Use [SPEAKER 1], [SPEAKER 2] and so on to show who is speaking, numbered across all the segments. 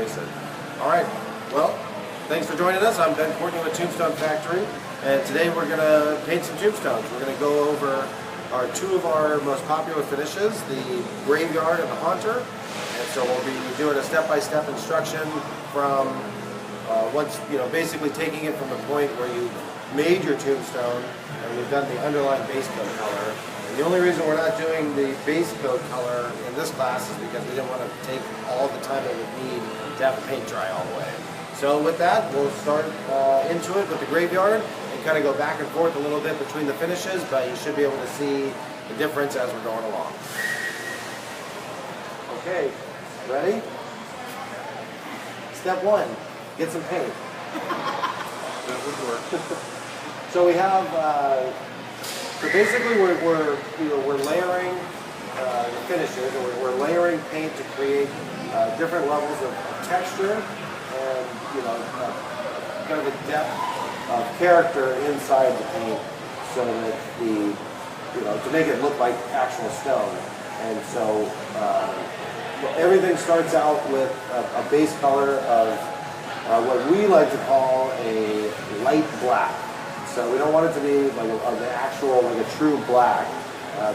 [SPEAKER 1] face it. All right, well, thanks for joining us. I'm Courtney with Tombstone Factory, and today we're going to paint some tombstones. We're going to go over two of our most popular finishes, the Graveyard and the Haunter. And so we'll be doing a step-by-step instruction from basically taking it from the point where you made your tombstone, and we've done the underlying base coat color. And the only reason we're not doing the base coat color in this class is because we didn't want to take all the time it would need to have the paint dry all the way. So with that, we'll start into it with the Graveyard and kind of go back and forth a little bit between the finishes, but you should be able to see the difference as we're going along. Okay, ready? Step one, get some paint. That would work. So we have, so basically we're layering the finishes, and we're layering paint to create different levels of texture and kind of a depth of character inside the paint, so that to make it look like actual stone. And so everything starts out with a base color of what we like to call a light black. So we don't want it to be like a true black,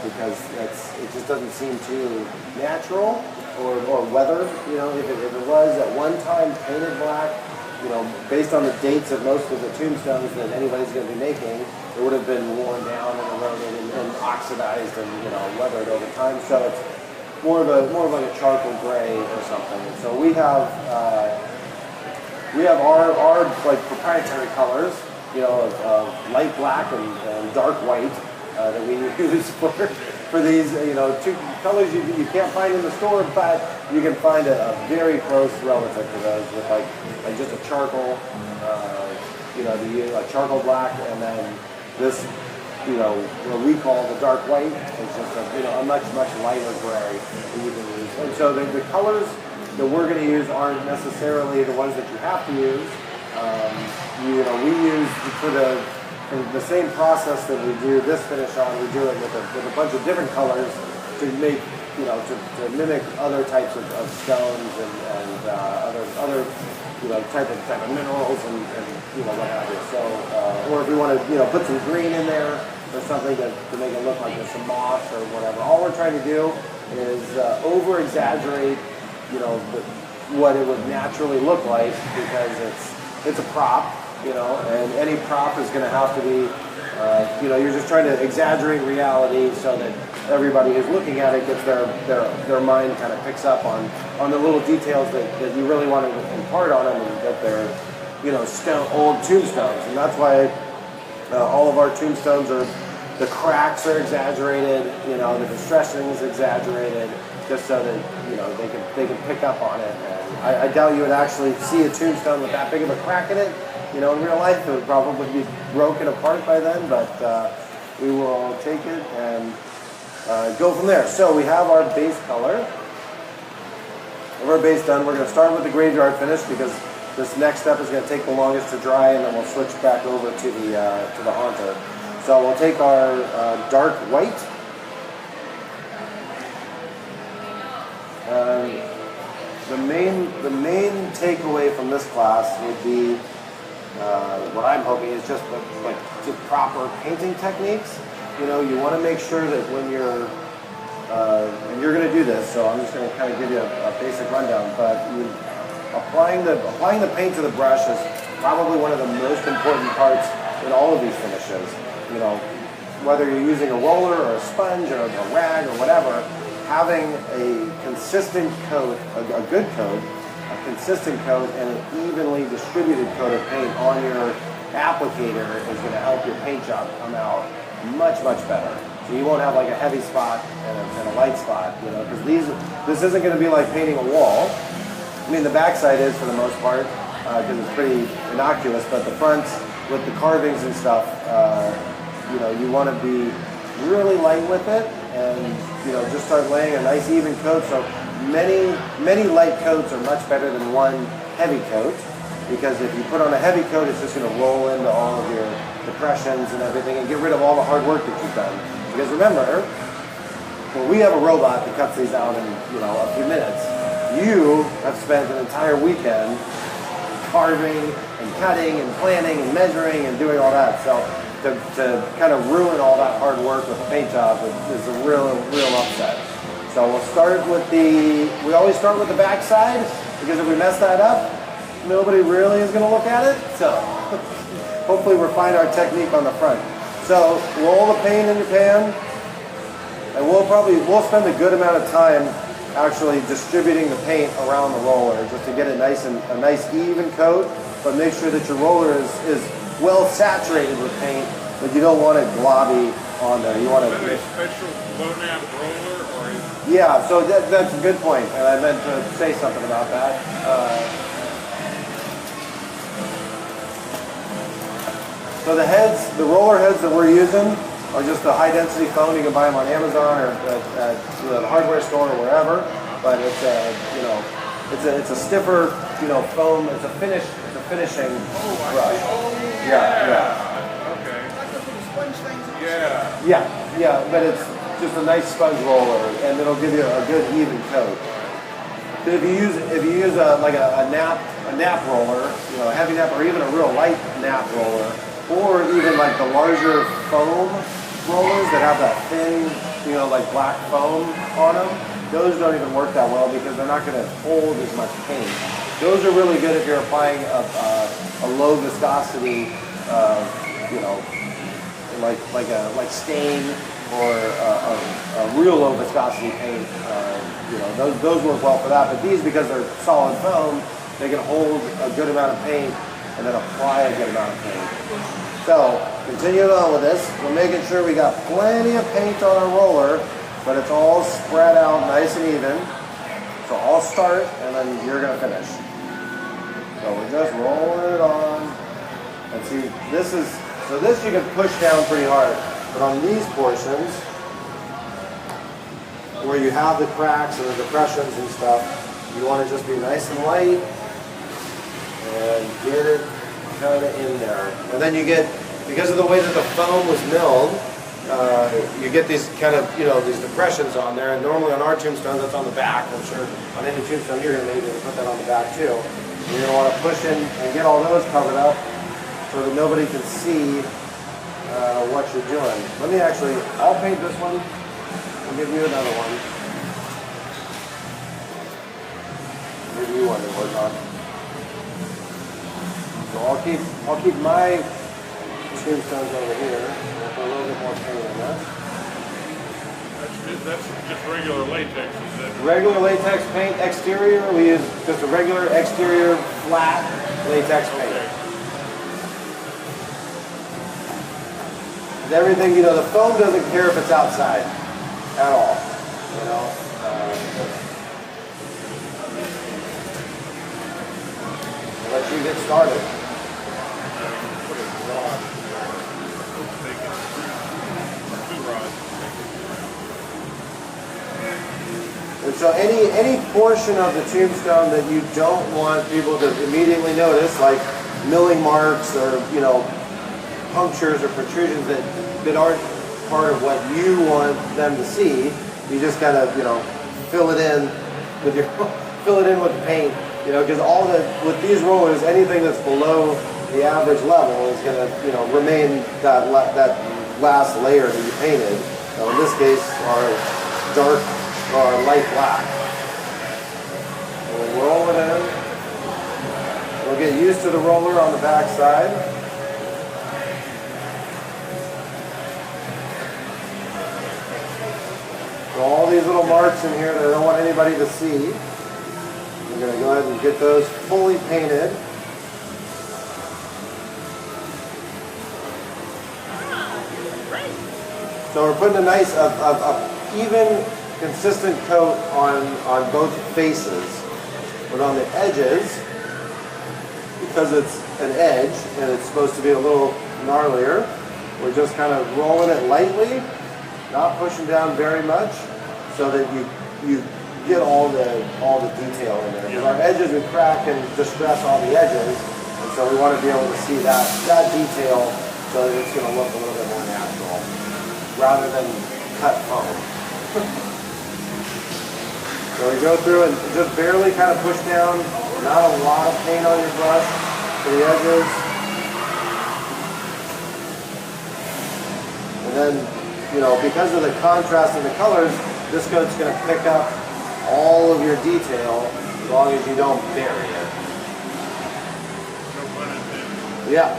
[SPEAKER 1] because it just doesn't seem too natural or weathered. If it was at one time painted black, based on the dates of most of the tombstones that anybody's going to be making, it would have been worn down and eroded and oxidized and weathered over time. So it's more of like a charcoal gray or something. And so we have our like proprietary colors, of light black and dark white that we use for these, two colors you can't find in the store, but you can find a very close relative to those with like just a charcoal, the charcoal black, and then this, what we call the dark white is just a much lighter gray that you can use. And so the colors that we're going to use aren't necessarily the ones that you have to use. We use for the same process that we do this finish on. We do it with a bunch of different colors to make to mimic other types of stones and other type of minerals and what have you. So or if we want to put some green in there or something to make it look like there's some moss or whatever. All we're trying to do is over exaggerate what it would naturally look like, because it's a prop, and any prop is going to have to be, you're just trying to exaggerate reality so that everybody who's looking at it gets their mind kind of picks up on the little details that you really want to impart on them, and that they're, old tombstones. And that's why all of our tombstones the cracks are exaggerated, the distressing is exaggerated, just so that they can pick up on it. And I doubt you would actually see a tombstone with that big of a crack in it. In real life, it would probably be broken apart by then, but we will take it and go from there. So we have our base color. With our base done, we're going to start with the Graveyard finish, because this next step is going to take the longest to dry, and then we'll switch back over to the Haunter. So we'll take our dark white. The main takeaway from this class would be what I'm hoping is just proper painting techniques. You want to make sure that when you're going to do this, so I'm just going to kind of give you a basic rundown, but applying the paint to the brush is probably one of the most important parts in all of these finishes. Whether you're using a roller or a sponge or a rag or whatever, having a consistent coat, a good coat, a consistent coat, and an evenly distributed coat of paint on your applicator is going to help your paint job come out much better. So you won't have like a heavy spot and a light spot, because this isn't going to be like painting a wall. I mean, the backside is for the most part, because it's pretty innocuous, but the fronts with the carvings and stuff, you want to be really light with it, and just start laying a nice even coat. So many light coats are much better than one heavy coat, because if you put on a heavy coat, it's just going to roll into all of your depressions and everything and get rid of all the hard work that you've done. Because remember, we have a robot that cuts these out in a few minutes. You have spent an entire weekend carving and cutting and planning and measuring and doing all that. So to kind of ruin all that hard work with the paint job is a real upset. So we'll start with we always start with the back side, because if we mess that up, nobody really is going to look at it. So hopefully we'll find our technique on the front. So roll the paint in your pan, and we'll spend a good amount of time actually distributing the paint around the roller just to get it a nice even coat, but make sure that your roller is well saturated with paint, but you don't want it globby on there. You want
[SPEAKER 2] a special low nap roller, or
[SPEAKER 1] yeah. So that's a good point, and I meant to say something about that. So the roller heads that we're using are just a high density foam. You can buy them on Amazon or at the hardware store or wherever. But it's a stiffer, foam. It's a finishing brush.
[SPEAKER 2] Yeah. Okay.
[SPEAKER 3] Like those little sponge things.
[SPEAKER 1] Yeah. But it's just a nice sponge roller, and it'll give you a good even coat. If you use a nap roller, a heavy nap, or even a real light nap roller, or even like the larger foam rollers that have that thin, like black foam on them, those don't even work that well because they're not going to hold as much paint. Those are really good if you're applying a low viscosity, like stain or a real low viscosity paint. Those work well for that. But these, because they're solid foam, they can hold a good amount of paint and then apply a good amount of paint. So, continuing on with this, we're making sure we got plenty of paint on our roller, but it's all spread out nice and even. So I'll start, and then you're going to finish. So we're just rolling it on. And see, this you can push down pretty hard. But on these portions, where you have the cracks and the depressions and stuff, you want to just be nice and light and get it kind of in there. And then you get, because of the way that the foam was milled, you get these kind of, these depressions on there. And normally on our tombstones, that's on the back. I'm sure on any tombstone you're going to maybe put that on the back too. And you're going to want to push in and get all those covered up so that nobody can see what you're doing. I'll paint this one. I'll give you another one. Give you one to work on. So I'll keep my tombstones over here. I'll put a little bit more paint in this.
[SPEAKER 2] That's just regular latex, is it?
[SPEAKER 1] Regular latex paint exterior. We use just a regular exterior flat latex paint.
[SPEAKER 2] Okay.
[SPEAKER 1] Everything, the foam doesn't care if it's outside at all. I'll let you get started. And so any portion of the tombstone that you don't want people to immediately notice, like milling marks or punctures or protrusions that aren't part of what you want them to see, you just kind of fill it in with the paint, because with these rollers, anything that's below the average level is going to remain that last layer that you painted. Now in this case, our dark or light black. And we'll roll it in. We'll get used to the roller on the back side. So all these little marks in here that I don't want anybody to see, we're going to go ahead and get those fully painted. So we're putting a nice, even, consistent coat on both faces, but on the edges, because it's an edge and it's supposed to be a little gnarlier, we're just kind of rolling it lightly, not pushing down very much, so that you get all the detail in there. Because our edges would crack and distress all the edges, and so we want to be able to see that detail so that it's going to look a little bit more natural, rather than cut foam. So we go through and just barely kind of push down, not a lot of paint on your brush for the edges. And then, you know, because of the contrast in the colors, this coat's going to pick up all of your detail as long as you don't bury it.
[SPEAKER 2] No pun intended.
[SPEAKER 1] Yeah.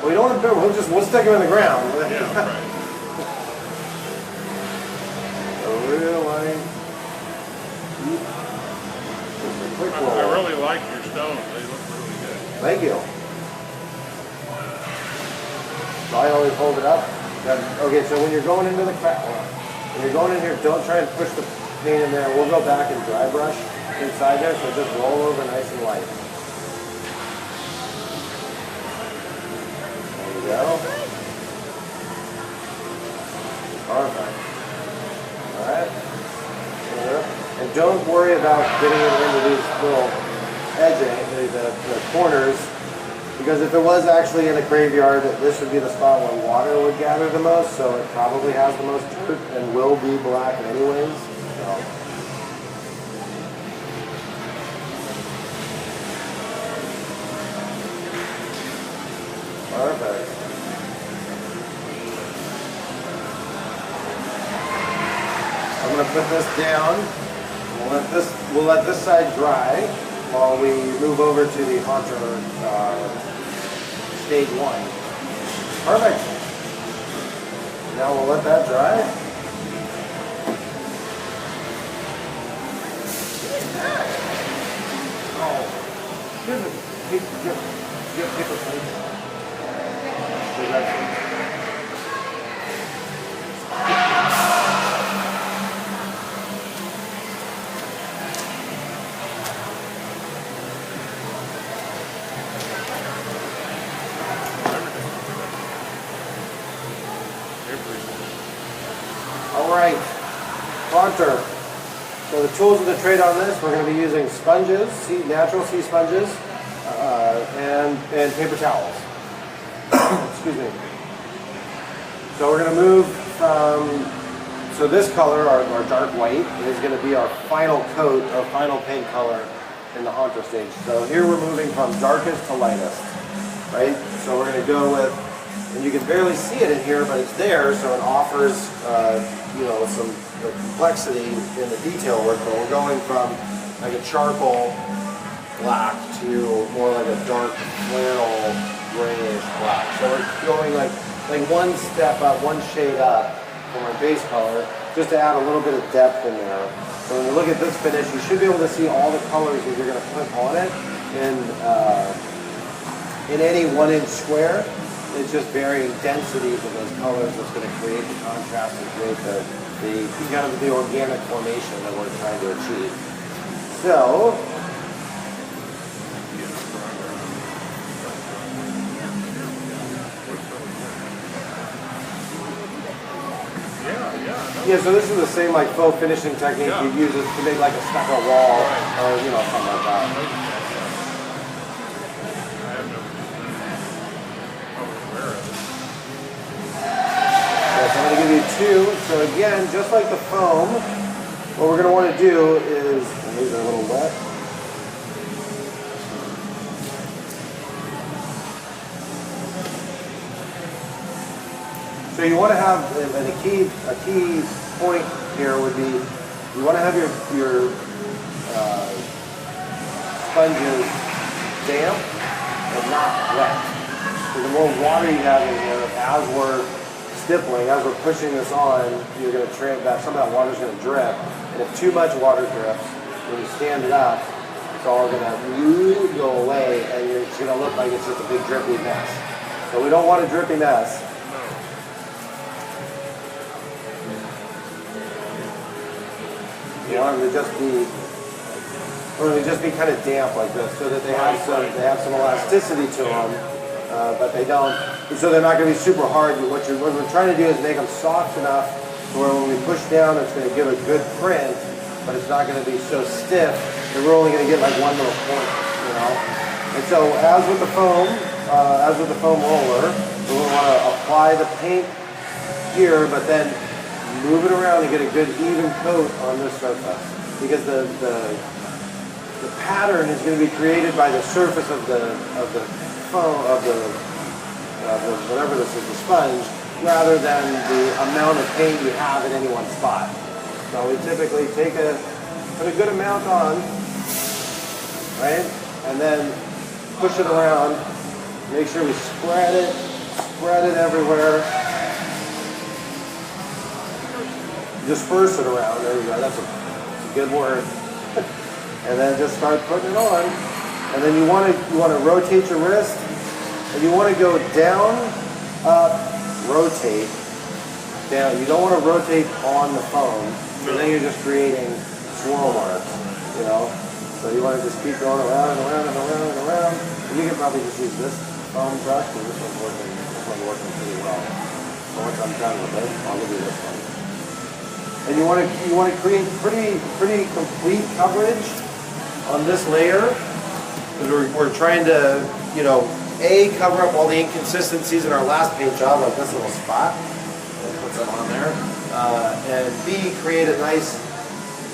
[SPEAKER 1] Well, you don't want to bury, we'll stick them in the ground.
[SPEAKER 2] Yeah, right.
[SPEAKER 1] A real line. Just a quick roll.
[SPEAKER 2] I really like your stones. They look really good.
[SPEAKER 1] Thank you. So I always hold it up. Okay, so when you're going into the crack, when you're going in here, don't try and push the paint in there. We'll go back and dry brush inside there, so just roll over nice and light. There you go. Perfect. All right. And don't worry about getting it into these little edging, the corners, because if it was actually in a graveyard, this would be the spot where water would gather the most, so it probably has the most dirt and will be black anyways. So. Perfect. I'm going to put this down. We'll let this side dry while we move over to the haunter stage 1. Perfect. Now we'll let that dry. Oh, here's a paper plate. Alright, haunter. So the tools of the trade on this, we're going to be using sponges, natural sea sponges, and paper towels. Excuse me. So we're going to move from, so this color, our dark white, is going to be our final coat, our final paint color in the haunter stage. So here we're moving from darkest to lightest, right? So we're going to go with, and you can barely see it in here, but it's there, so it offers, you know, some complexity in the detail work. But we're going from like a charcoal black to more like a dark flannel grayish black. So we're going like one step up, one shade up from our base color, just to add a little bit of depth in there. So when you look at this finish, you should be able to see all the colors that you're going to put on it in any 1-inch square. It's just varying densities of those colors that's going to create the contrast and create the kind of the organic formation that we're trying to achieve. So, yeah, so this is the same like faux finishing technique you use it to make like a stucco wall or you know something like that. So I'm going to give you two. So again, just like the foam, what we're going to want to do is, and these are a little wet. So you want to have, and a key point here would be, you want to have your sponges damp and not wet. So the more water you have in here, as we're stippling, as we're pushing this on, you're going to some of that water is going to drip. And if too much water drips, when you stand it up, it's all going to go away, and it's going to look like it's just a big drippy mess. So we don't want a drippy mess. You want them to just be kind of damp like this, so that they have some elasticity to them, but they don't. So they're not going to be super hard. What we're trying to do is make them soft enough to where when we push down, it's going to give a good print, but it's not going to be so stiff that we're only going to get like one little point, you know. And so, as with the foam roller, we want to apply the paint here, but then move it around and get a good even coat on this surface. because the pattern is going to be created by the surface of the foam of the whatever this is, the sponge, rather than the amount of paint you have at any one spot. So we typically put a good amount on, right, and then push it around. Make sure we spread it everywhere. Disperse it around. There you go. That's a good word. And then just start putting it on. And then you want to rotate your wrist, and you want to go down, up, rotate, down. You don't want to rotate on the foam, because then you're just creating swirl marks, you know. So you want to just keep going around and around and around and around. And you can probably just use this foam brush, because this one's working pretty well. So once I'm done with it, I'll give you this one. And you want to create pretty complete coverage on this layer, because we're trying to, you know, A, cover up all the inconsistencies in our last paint job, like this little spot. We'll put some on there. And B, create a nice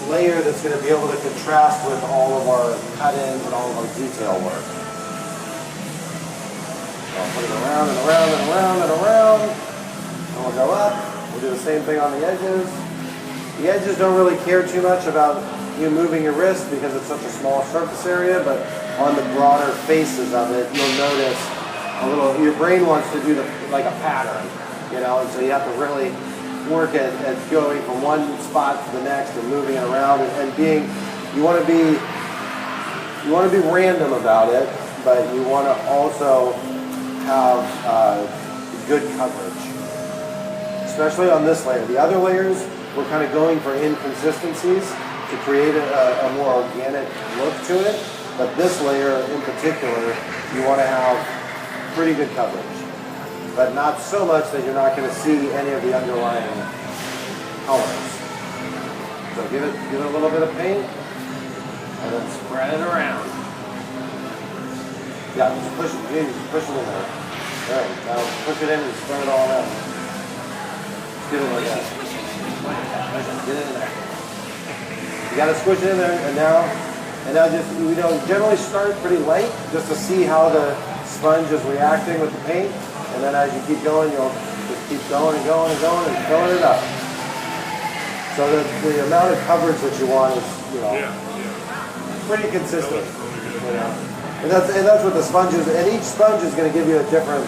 [SPEAKER 1] layer that's going to be able to contrast with all of our cut-ins and all of our detail work. So I'll put it around and around and around and around. And we'll go up. We'll do the same thing on the edges. The edges don't really care too much about you moving your wrist because it's such a small surface area, but on the broader faces of it, you'll notice your brain wants to do like a pattern, you know, and so you have to really work at going from one spot to the next and moving it around and being, you want to be random about it, but you want to also have good coverage, especially on this layer. The other layers, we're kind of going for inconsistencies to create a more organic look to it. But this layer in particular, you want to have pretty good coverage. But not so much that you're not going to see any of the underlying colors. So give it a little bit of paint, and then spread it around. Yeah, just push it in there. All right, now push it in and spread it all around. Get it like that. Get it in there. You got to squish it in there, and now just, you know, generally start pretty light just to see how the sponge is reacting with the paint, and then as you keep going, you'll just keep going and going and going and filling it up. So that the amount of coverage that you want is, you know, pretty consistent. You know? And that's what the sponge is, and each sponge is going to give you a different,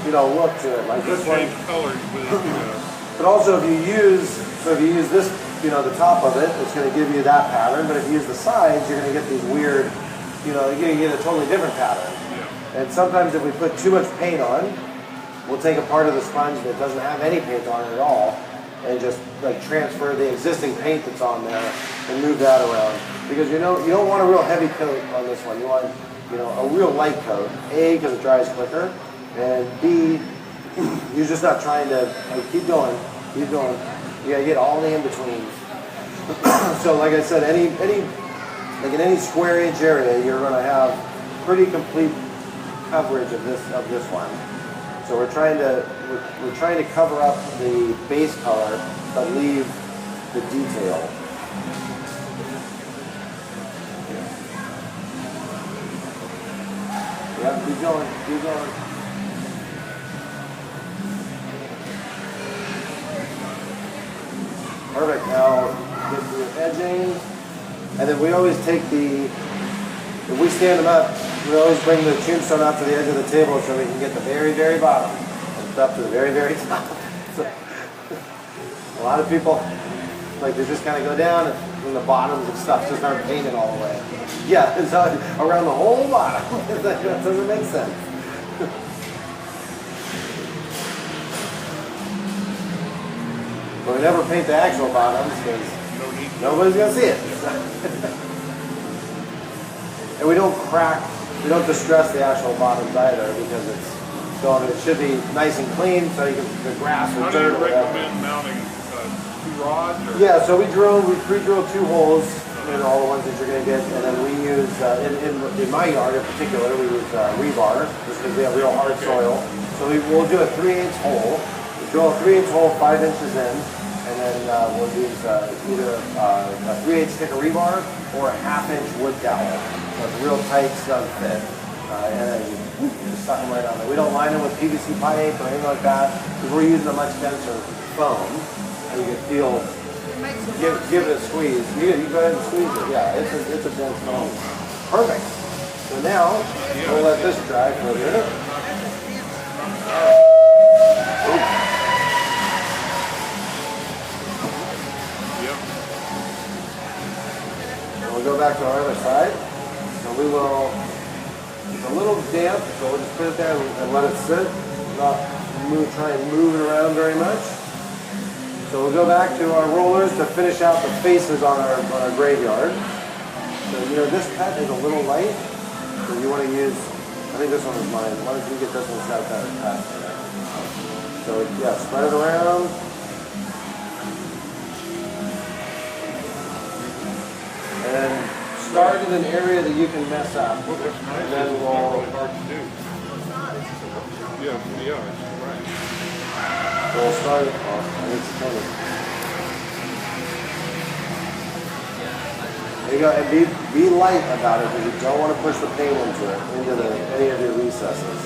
[SPEAKER 1] you know, look to it. Like this one. But also if you use this, you know, the top of it, it's going to give you that pattern. But if you use the sides, you're going to get these weird, you know, you're going to get a totally different pattern. And sometimes if we put too much paint on, we'll take a part of the sponge that doesn't have any paint on it at all, and just like transfer the existing paint that's on there and move that around. Because you know, you don't want a real heavy coat on this one. You want, you know, a real light coat. A, because it dries quicker, and B, you're just not trying to like, keep going. You gotta get all the in-betweens. So like I said, like in any square inch area, you're gonna have pretty complete coverage of this one. So we're trying to cover up the base color, but leave the detail. Yeah, keep going. Perfect. Now get your edging, and then we always take if we stand them up, we always bring the tombstone out to the edge of the table so we can get the very, very bottom and up to the very, very top. So, a lot of people, like, they just kind of go down and the bottoms and stuff just aren't painted all the way. Yeah, it's around the whole bottom. That doesn't make sense. But we never paint the actual bottoms because nobody's going to see it. And we don't distress the actual bottoms either because it should be nice and clean so you can, the grass or dirt or whatever.
[SPEAKER 2] How do you recommend mounting 2 rods? Or?
[SPEAKER 1] Yeah, so we pre-drill 2 holes in all the ones that you're going to get, and then we use, in my yard in particular, we use rebar just because we have real hard soil. So we'll do a 3/8 hole. We drill a 3/8 hole 5 inches in, and then then we'll use either a 3/8 stick of rebar or a 1/2-inch wood dowel. So it's a real tight, snug fit. And then you just suck them right on there. We don't line them with PVC pipe or anything like that because we're using a much denser foam. And you can feel, give it a squeeze. You go ahead and squeeze it. Yeah, it's a dense foam. Perfect. So now we'll let this dry for a minute. We'll go back to our other side. So we will, it's a little damp, so we'll just put it there and let it sit. Not try and move it around very much. So we'll go back to our rollers to finish out the faces on our graveyard. So this cut is a little light, so you want to use, I think this one is mine. Why don't you get this one cut? So yeah, spread it around. And start in an area that you can mess up.
[SPEAKER 2] Well, that's nice.
[SPEAKER 1] And then
[SPEAKER 2] It's
[SPEAKER 1] we'll...
[SPEAKER 2] not really hard to do. Yeah, it's right.
[SPEAKER 1] So we'll start it off. I need some paint. There you go. And be light about it because you don't want to push the paint into it, into any of your recesses.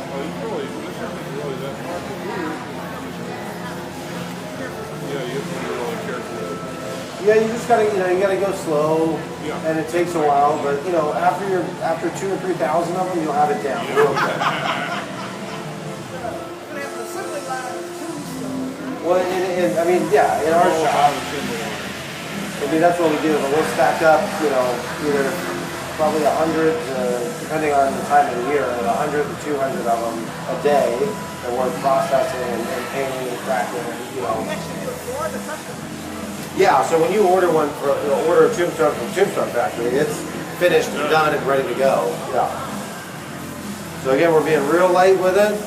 [SPEAKER 2] Well, this isn't really that hard to do. Yeah, you have to be really careful.
[SPEAKER 1] Yeah, you just gotta, you gotta go slow,
[SPEAKER 2] Yeah.
[SPEAKER 1] and it takes a while. But after 2,000 or 3,000 of them, you'll have it down.
[SPEAKER 2] Yeah.
[SPEAKER 1] Real quick. Well, I mean, yeah, in our shop, I mean that's what we do. But we'll stack up, either probably 100, depending on the time of the year, 100 to 200 of them a day, and we're processing and painting and cracking, Yeah, so when you order one order a tombstone from Tombstone Factory, it's finished and done and ready to go. Yeah. So again, we're being real light with it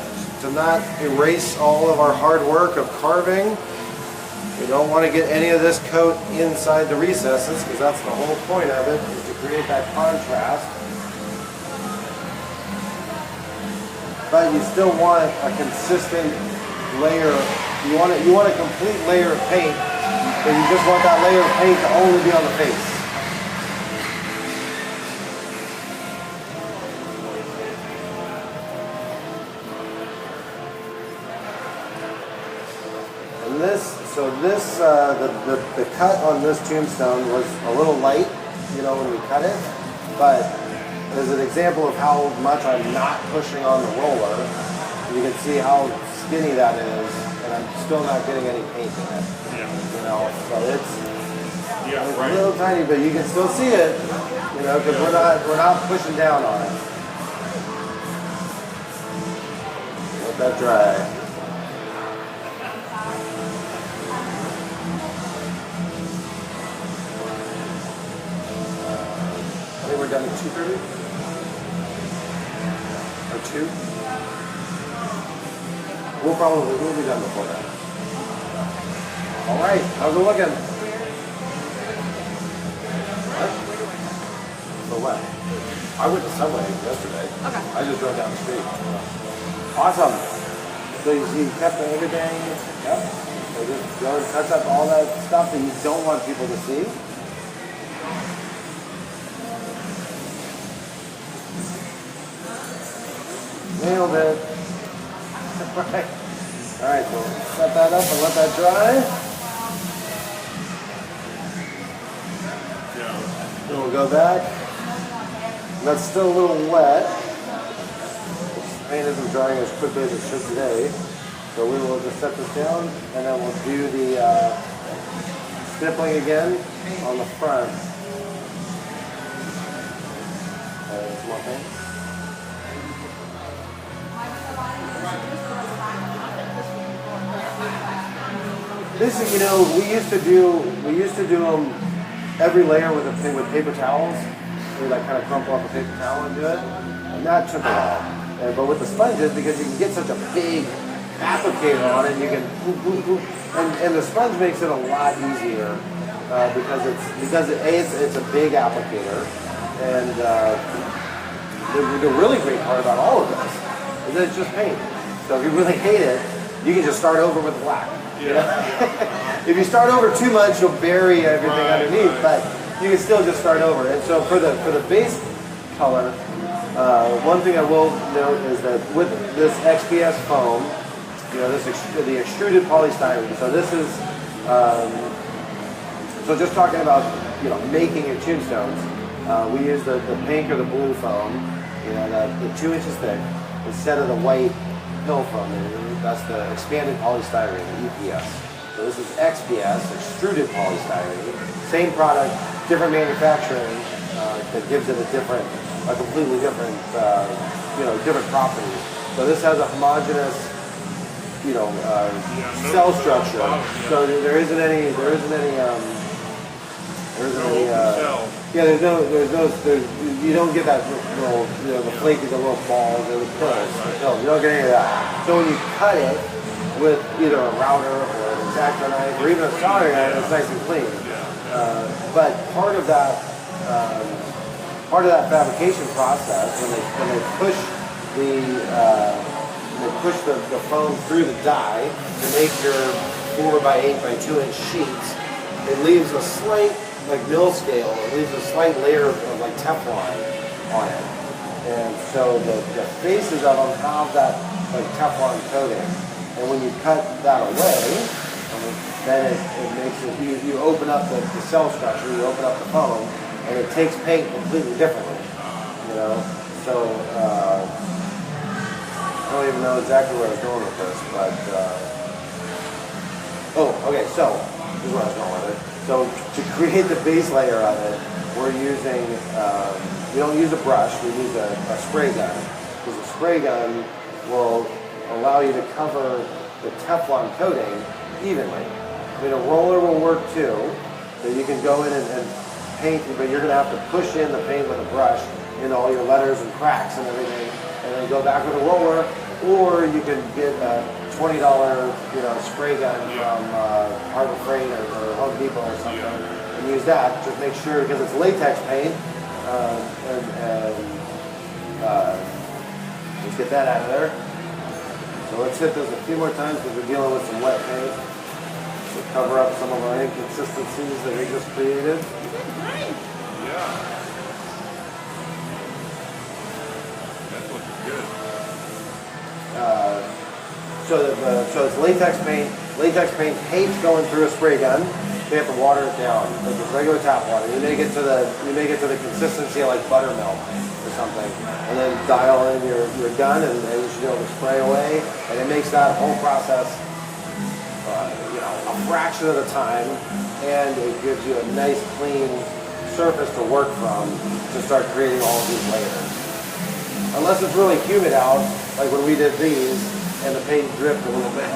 [SPEAKER 1] to not erase all of our hard work of carving. We don't want to get any of this coat inside the recesses because that's the whole point of it, is to create that contrast. But you still want a consistent layer. You want a complete layer of paint, but you just want that layer of paint to only be on the face. And the cut on this tombstone was a little light, when we cut it, but as an example of how much I'm not pushing on the roller, you can see how skinny that is, and I'm still not getting any paint in it.
[SPEAKER 2] Yeah.
[SPEAKER 1] So it's
[SPEAKER 2] right.
[SPEAKER 1] a little tiny, but you can still see it, because we're not pushing down on it. Let that dry. I think we're done at 2:30 or 2. We'll be done before that. All right, how's it looking? What? For what? I went to Subway yesterday.
[SPEAKER 3] Okay.
[SPEAKER 1] I just drove down the street. Awesome. So you kept everything. Yep. So just go and touch up all that stuff that you don't want people to see. Nailed it. All right, so set that up and let that dry.
[SPEAKER 2] Yeah.
[SPEAKER 1] Then we'll go back. That's still a little wet. This paint isn't drying as quickly as it should today. So we will just set this down and then we'll do the stippling again on the front. Some more paint. This is, we used to do them every layer with paper towels. We kind of crumple up a paper towel and do it, and that took a while. But with the sponges, because you can get such a big applicator on it, you can and the sponge makes it a lot easier because it's a big applicator, and the really great part about all of this is that it's just paint. So if you really hate it, you can just start over with black. You know? If you start over too much, you'll bury everything underneath, but you can still just start over. And so for the base color, one thing I will note is that with this XPS foam, you know, the extruded polystyrene. So this is, so just talking about, you know, making your tombstones, we use the pink or the blue foam, you know, the 2 inches thick, instead of the white pill foam. That's the expanded polystyrene, the EPS. So this is XPS, extruded polystyrene. Same product, different manufacturing that gives it a completely different, you know, different properties. So this has a homogeneous, you know, cell structure. So there isn't any, you don't get that little, you know, the flaky, the little balls or the pills. You don't get any of that. So when you cut it with either a router or an X-Acto knife or even a soldering iron, it's nice and clean. But part of that fabrication process, when they push the foam through the die to make your 4 by 8 by 2 inch sheets, it leaves a slight, like mill scale, it leaves a slight layer of like Teflon on it. And so the faces of them have that like Teflon coating. And when you cut that away, then it makes it, you open up the cell structure, you open up the foam, and it takes paint completely differently. You know? So I don't even know exactly where I was going with this, but okay, so this is where I was going with it. So to create the base layer of it, we're using, we don't use a brush, we use a spray gun. Because a spray gun will allow you to cover the Teflon coating evenly. I mean, a roller will work too, so you can go in and paint, but you're going to have to push in the paint with a brush in all your letters and cracks and everything, and then go back with a roller, or you can get a $20, you know, spray gun from Harbor Freight or Home Depot or something, and use that. Just make sure, because it's latex paint, let's get that out of there. So let's hit this a few more times because we're dealing with some wet paint to cover up some of our inconsistencies that we just created.
[SPEAKER 2] Yeah. That's looking good.
[SPEAKER 1] So it's latex paint. Latex paint hates going through a spray gun. You have to water it down like just regular tap water. You make it to the consistency of like buttermilk or something, and then dial in your gun, and you should be able to spray away. And it makes that whole process, you know, a fraction of the time, and it gives you a nice clean surface to work from to start creating all of these layers. Unless it's really humid out, like when we did these, and the paint dripped a little bit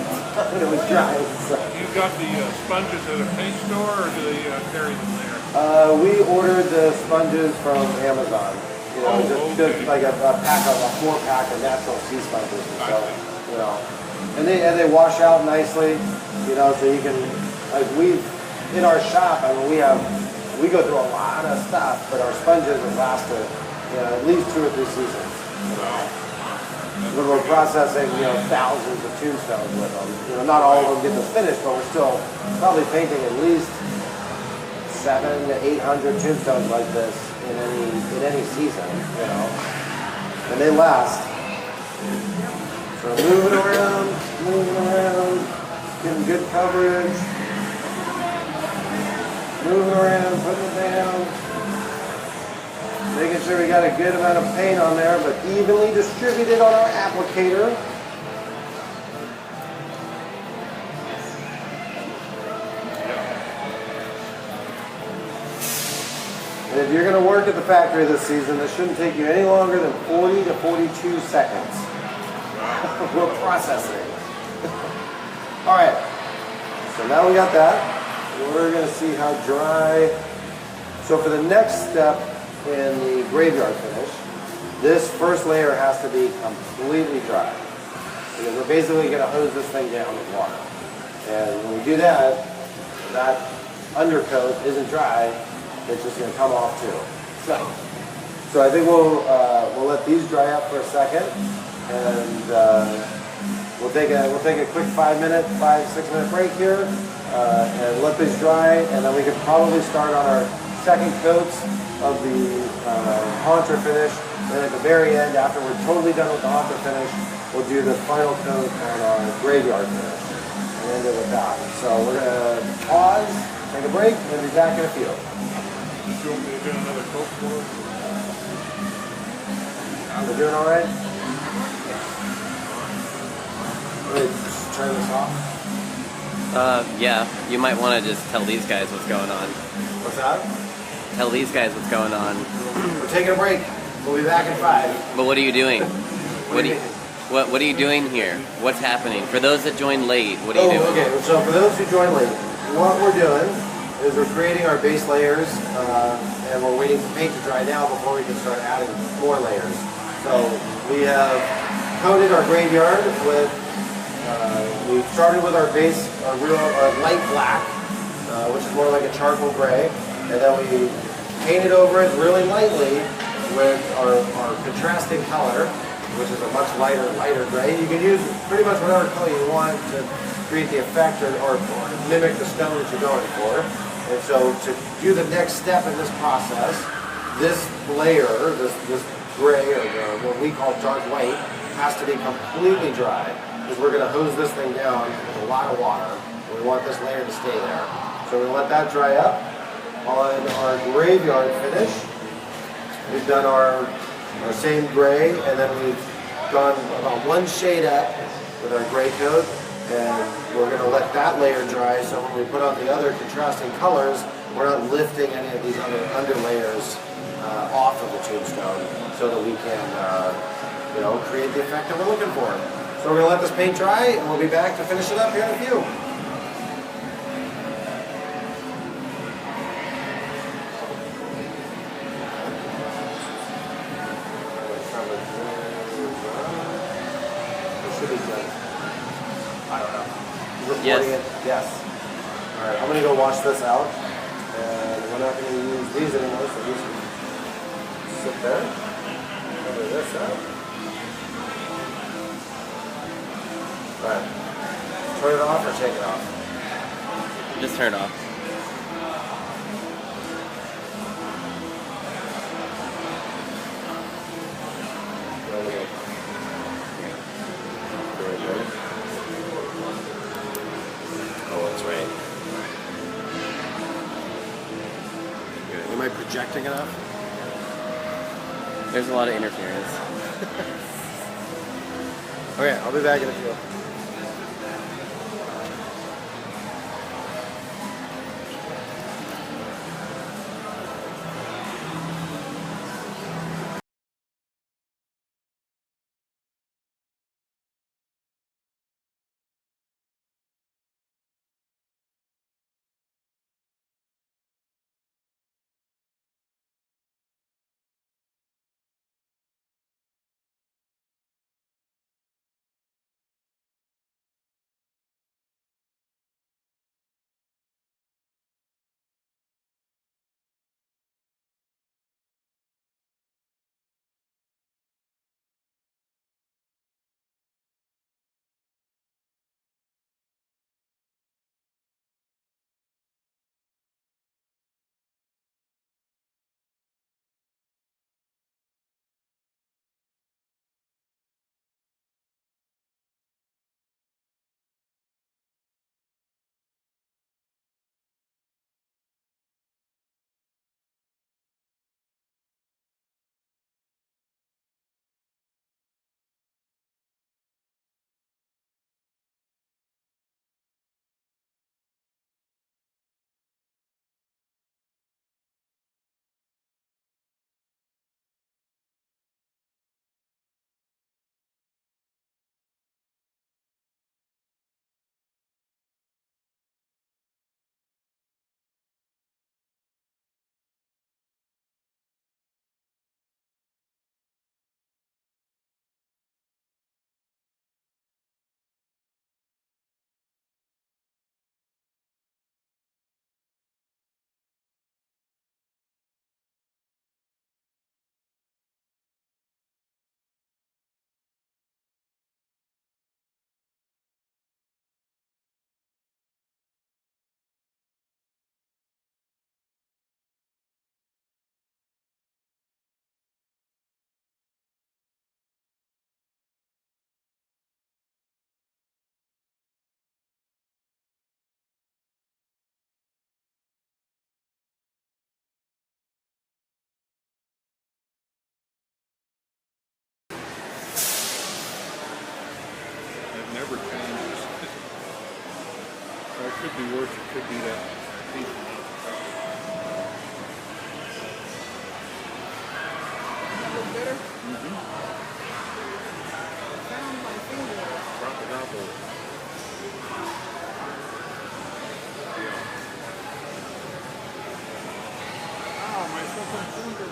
[SPEAKER 1] when it was dry. So.
[SPEAKER 2] You got the sponges at a paint store, or do they carry them there?
[SPEAKER 1] We ordered the sponges from Amazon. You know, just like a pack of a 4-pack of natural sea sponges. So, you know, and they wash out nicely. You know, so you can, like in our shop. I mean, we go through a lot of stuff, but our sponges have lasted, you know, at least 2 or 3 seasons. You know. When we're processing, you know, thousands of tombstones with them. You know, not all of them get to finish, but we're still probably painting at least 700 to 800 tombstones like this in any season, you know. And they last. So moving around, getting good coverage. Moving around, putting it down. Making sure we got a good amount of paint on there, but evenly distributed on our applicator. And if you're going to work at the factory this season, this shouldn't take you any longer than 40 to 42 seconds. We're processing. All right, so now we got that. We're going to see how dry. So for the next step, in the graveyard finish, this first layer has to be completely dry. Because we're basically going to hose this thing down with water. And when we do that, that undercoat isn't dry, it's just going to come off too. So I think we'll let these dry up for a second, and we'll take a quick 6 minute break here, and let this dry, and then we can probably start on our second coats of the haunter finish. And at the very end, after we're totally done with the haunter finish, we'll do the final coat on our graveyard finish and end it with that. So we're gonna pause, take a break, and be back in a few.
[SPEAKER 2] Do you want me to get another coat for it?
[SPEAKER 1] We're doing all right? Let me just turn this off.
[SPEAKER 3] Yeah, you might want to just tell these guys what's going on.
[SPEAKER 1] What's that?
[SPEAKER 3] Tell these guys what's going on.
[SPEAKER 1] We're taking a break. We'll be back in 5.
[SPEAKER 3] But what are you doing?
[SPEAKER 1] What do you mean?
[SPEAKER 3] What are you doing here? What's happening? For those that joined late, what are you doing?
[SPEAKER 1] Okay. So for those who joined late, what we're doing is we're creating our base layers, and we're waiting for paint to dry now before we can start adding more layers. So we have coated our graveyard with. We started with our base, our light black, which is more like a charcoal gray, and then we painted over it really lightly with our contrasting color, which is a much lighter gray. You can use pretty much whatever color you want to create the effect or mimic the stone that you're going for. And so to do the next step in this process, this layer, this gray, or what we call dark white, has to be completely dry, because we're going to hose this thing down with a lot of water. And we want this layer to stay there. So we're going to let that dry up. On our graveyard finish, we've done our same gray, and then we've gone about one shade up with our gray coat, and we're going to let that layer dry, so when we put on the other contrasting colors, we're not lifting any of these other under layers off of the tombstone, so that we can create the effect that we're looking for. So we're going to let this paint dry, and we'll be back to finish it up here in a few. I don't know.
[SPEAKER 3] Yes.
[SPEAKER 1] Yes. All right, I'm going to go wash this out, and we're not going to use these anymore, so these can sit there. Cover this up. All right. Turn it off or take it off?
[SPEAKER 3] Just turn it off.
[SPEAKER 1] Oh, that's right. Good. Am I projecting enough?
[SPEAKER 3] There's a lot of interference.
[SPEAKER 1] Okay, I'll be back in a few.
[SPEAKER 2] be worse. It could be that piece.
[SPEAKER 4] Better?
[SPEAKER 2] Mm-hmm.
[SPEAKER 4] Found my finger.
[SPEAKER 2] Drop it out there. Yeah.
[SPEAKER 4] Oh, my fucking finger.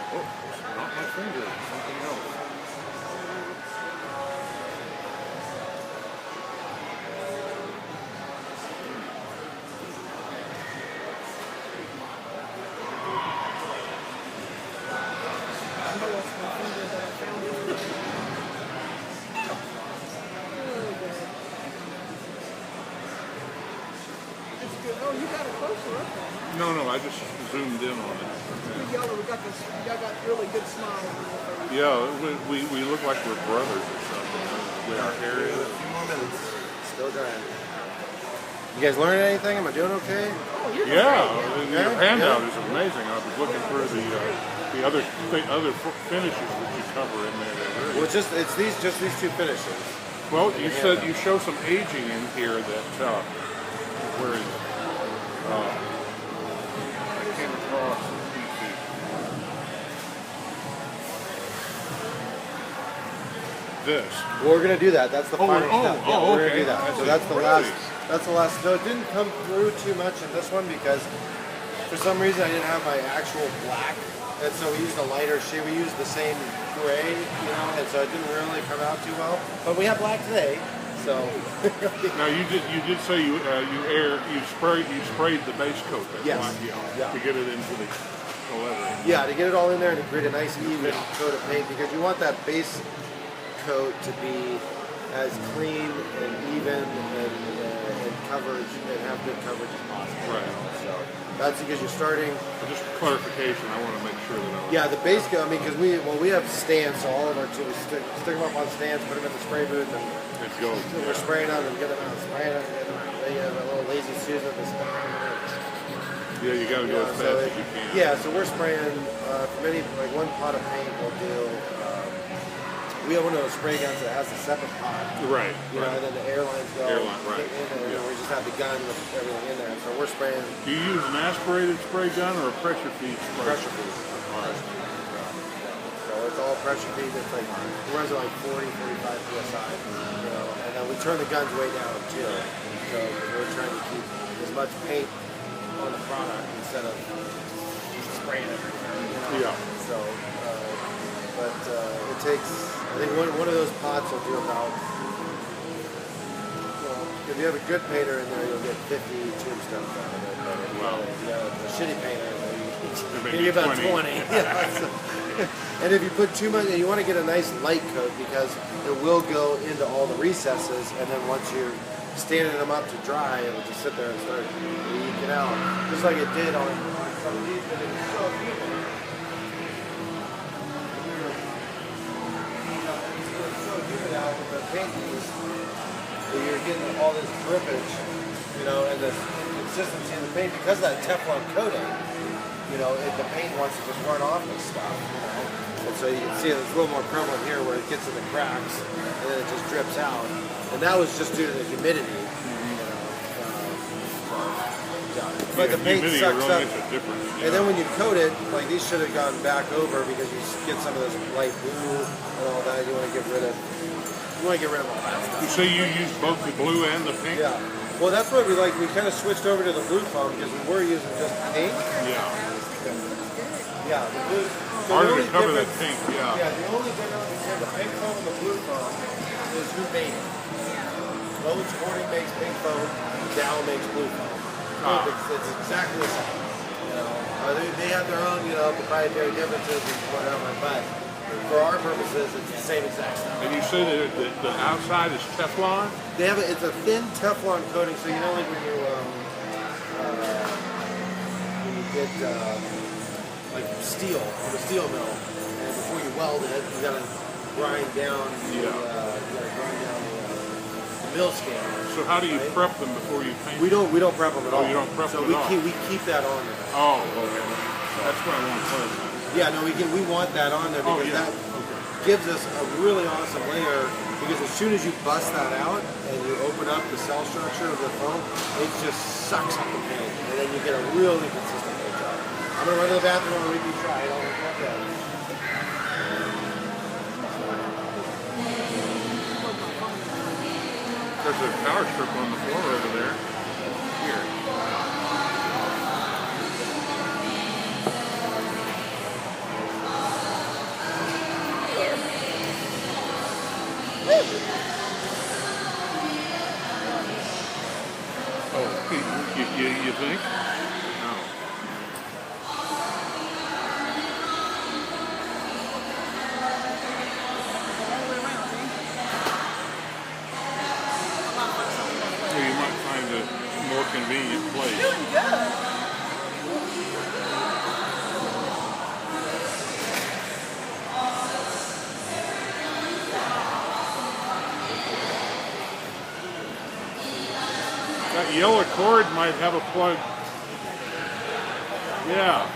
[SPEAKER 2] Oh, it's not my finger. It's something else.
[SPEAKER 4] I know it's my finger that I found it. Oh, God. It's good. Oh, you got it closer up there.
[SPEAKER 2] No, I just zoomed in on it.
[SPEAKER 4] Y'all got really good smiles on your face.
[SPEAKER 2] Yeah, we look like we're brothers or something. The way our hair
[SPEAKER 1] A
[SPEAKER 2] is.
[SPEAKER 1] few more minutes. Still drying. You guys learning anything? Am I doing okay?
[SPEAKER 4] Oh, you're
[SPEAKER 2] Yeah,
[SPEAKER 4] great.
[SPEAKER 2] your handout is amazing. I was looking through the other finishes that you cover in there.
[SPEAKER 1] Well, it's these two finishes.
[SPEAKER 2] Well, you said you show some aging in here that where is I came across this.
[SPEAKER 1] Well, we're gonna do that. That's the final step. Yeah, we're
[SPEAKER 2] okay.
[SPEAKER 1] gonna do that.
[SPEAKER 2] I
[SPEAKER 1] So
[SPEAKER 2] see.
[SPEAKER 1] that's the
[SPEAKER 2] Really?
[SPEAKER 1] last. That's the last. No, it didn't come through too much in this one because for some reason I didn't have my actual black, and so we used a lighter shade. We used the same gray, and so it didn't really come out too well. But we have black today, so.
[SPEAKER 2] Now you did say you sprayed the base coat. That
[SPEAKER 1] Yes.
[SPEAKER 2] black,
[SPEAKER 1] Yeah.
[SPEAKER 2] to get it into the leather.
[SPEAKER 1] Yeah, to get it all in there and to create a nice even coat of paint because you want that base coat to be as clean and even and coverage and have good coverage as possible.
[SPEAKER 2] Right.
[SPEAKER 1] So that's because you're starting.
[SPEAKER 2] Just clarification. I want to make sure that
[SPEAKER 1] Yeah, the base coat. I mean, because we have stands, so all of our tools stick them up on stands, put them in the spray booth, and
[SPEAKER 2] it goes.
[SPEAKER 1] we're spraying them and get them out, spraying them, get them out. They have a little lazy Susan to spray.
[SPEAKER 2] Yeah, you got to go as
[SPEAKER 1] So
[SPEAKER 2] fast as you can.
[SPEAKER 1] yeah, so we're spraying from any like one pot of paint. We'll do. We have one of those spray guns that has a separate pot.
[SPEAKER 2] Right.
[SPEAKER 1] You know, and then the airlines go
[SPEAKER 2] Airline, right.
[SPEAKER 1] in, and
[SPEAKER 2] Yeah.
[SPEAKER 1] we just have the gun with everything in there. So we're spraying
[SPEAKER 2] Do you use an aspirated spray gun or a pressure feed spray?
[SPEAKER 1] pressure feed.
[SPEAKER 2] All right.
[SPEAKER 1] So it's all pressure feed. It's like it runs at like 40, 45 psi. And then we turn the guns way down too. So we're trying to keep as much paint on the product instead of spraying everywhere.
[SPEAKER 2] Yeah.
[SPEAKER 1] So, but it takes. I think one of those pots will do about. Well, if you have a good painter in there, you'll get 50 tombstones out of it. But if
[SPEAKER 2] Wow.
[SPEAKER 1] you have a shitty painter,
[SPEAKER 2] Maybe
[SPEAKER 1] maybe about
[SPEAKER 2] 20.
[SPEAKER 1] 20. Yeah, so- and if you put too much, and you want to get a nice light coat because it will go into all the recesses, and then once you're standing them up to dry, it'll just sit there and start leaking out, just like it did on some of these. But it's so beautiful. It's so good out with the paint use that you're getting all this drippage, and the consistency of the paint because of that Teflon coating. The paint wants to just run off this stuff, And so you can see it's a little more prevalent here where it gets in the cracks and then it just drips out. And that was just due to the humidity. But the paint
[SPEAKER 2] humidity
[SPEAKER 1] sucks
[SPEAKER 2] really
[SPEAKER 1] up.
[SPEAKER 2] makes a difference.
[SPEAKER 1] And then when you coat it, like these should have gone back over because you get some of this light blue and all that. You want to get rid of. You want to get rid of all that stuff.
[SPEAKER 2] You say you use both the blue and the pink?
[SPEAKER 1] Yeah. Well, that's what we like. We kind of switched over to the blue foam because we were using just pink.
[SPEAKER 2] Yeah.
[SPEAKER 1] Yeah, the blue. So
[SPEAKER 2] Harder
[SPEAKER 1] the
[SPEAKER 2] to
[SPEAKER 1] only
[SPEAKER 2] cover that
[SPEAKER 1] difference-
[SPEAKER 2] pink, yeah.
[SPEAKER 1] Yeah, the only difference between the pink foam and the blue foam is who made it. Lowe's Courtney makes pink foam, Dow makes blue foam. It's exactly the same. They have their own, proprietary differences and whatever, but for our purposes, it's the same exact stuff.
[SPEAKER 2] And you say that the outside is Teflon?
[SPEAKER 1] They have it's a thin Teflon coating, so like when you get like steel from a steel mill, and before you weld it, you gotta grind down the mill scale.
[SPEAKER 2] So how do you prep them before you paint?
[SPEAKER 1] We don't prep them at all.
[SPEAKER 2] You don't prep
[SPEAKER 1] so
[SPEAKER 2] them at all?
[SPEAKER 1] we keep that on there.
[SPEAKER 2] Oh, okay. That's what I want to clarify.
[SPEAKER 1] Yeah, no, we want that on there because that gives us a really awesome layer because as soon as you bust that out and you open up the cell structure of the foam, it just sucks up the paint, and then you get a really consistent paint job. I'm gonna run to the bathroom and we can try it.
[SPEAKER 2] There's a power strip on the floor over there. Here. Oh, you think? No. Well, you might find a more convenient place.
[SPEAKER 4] Doing good.
[SPEAKER 2] That yellow cord might have a plug. Yeah.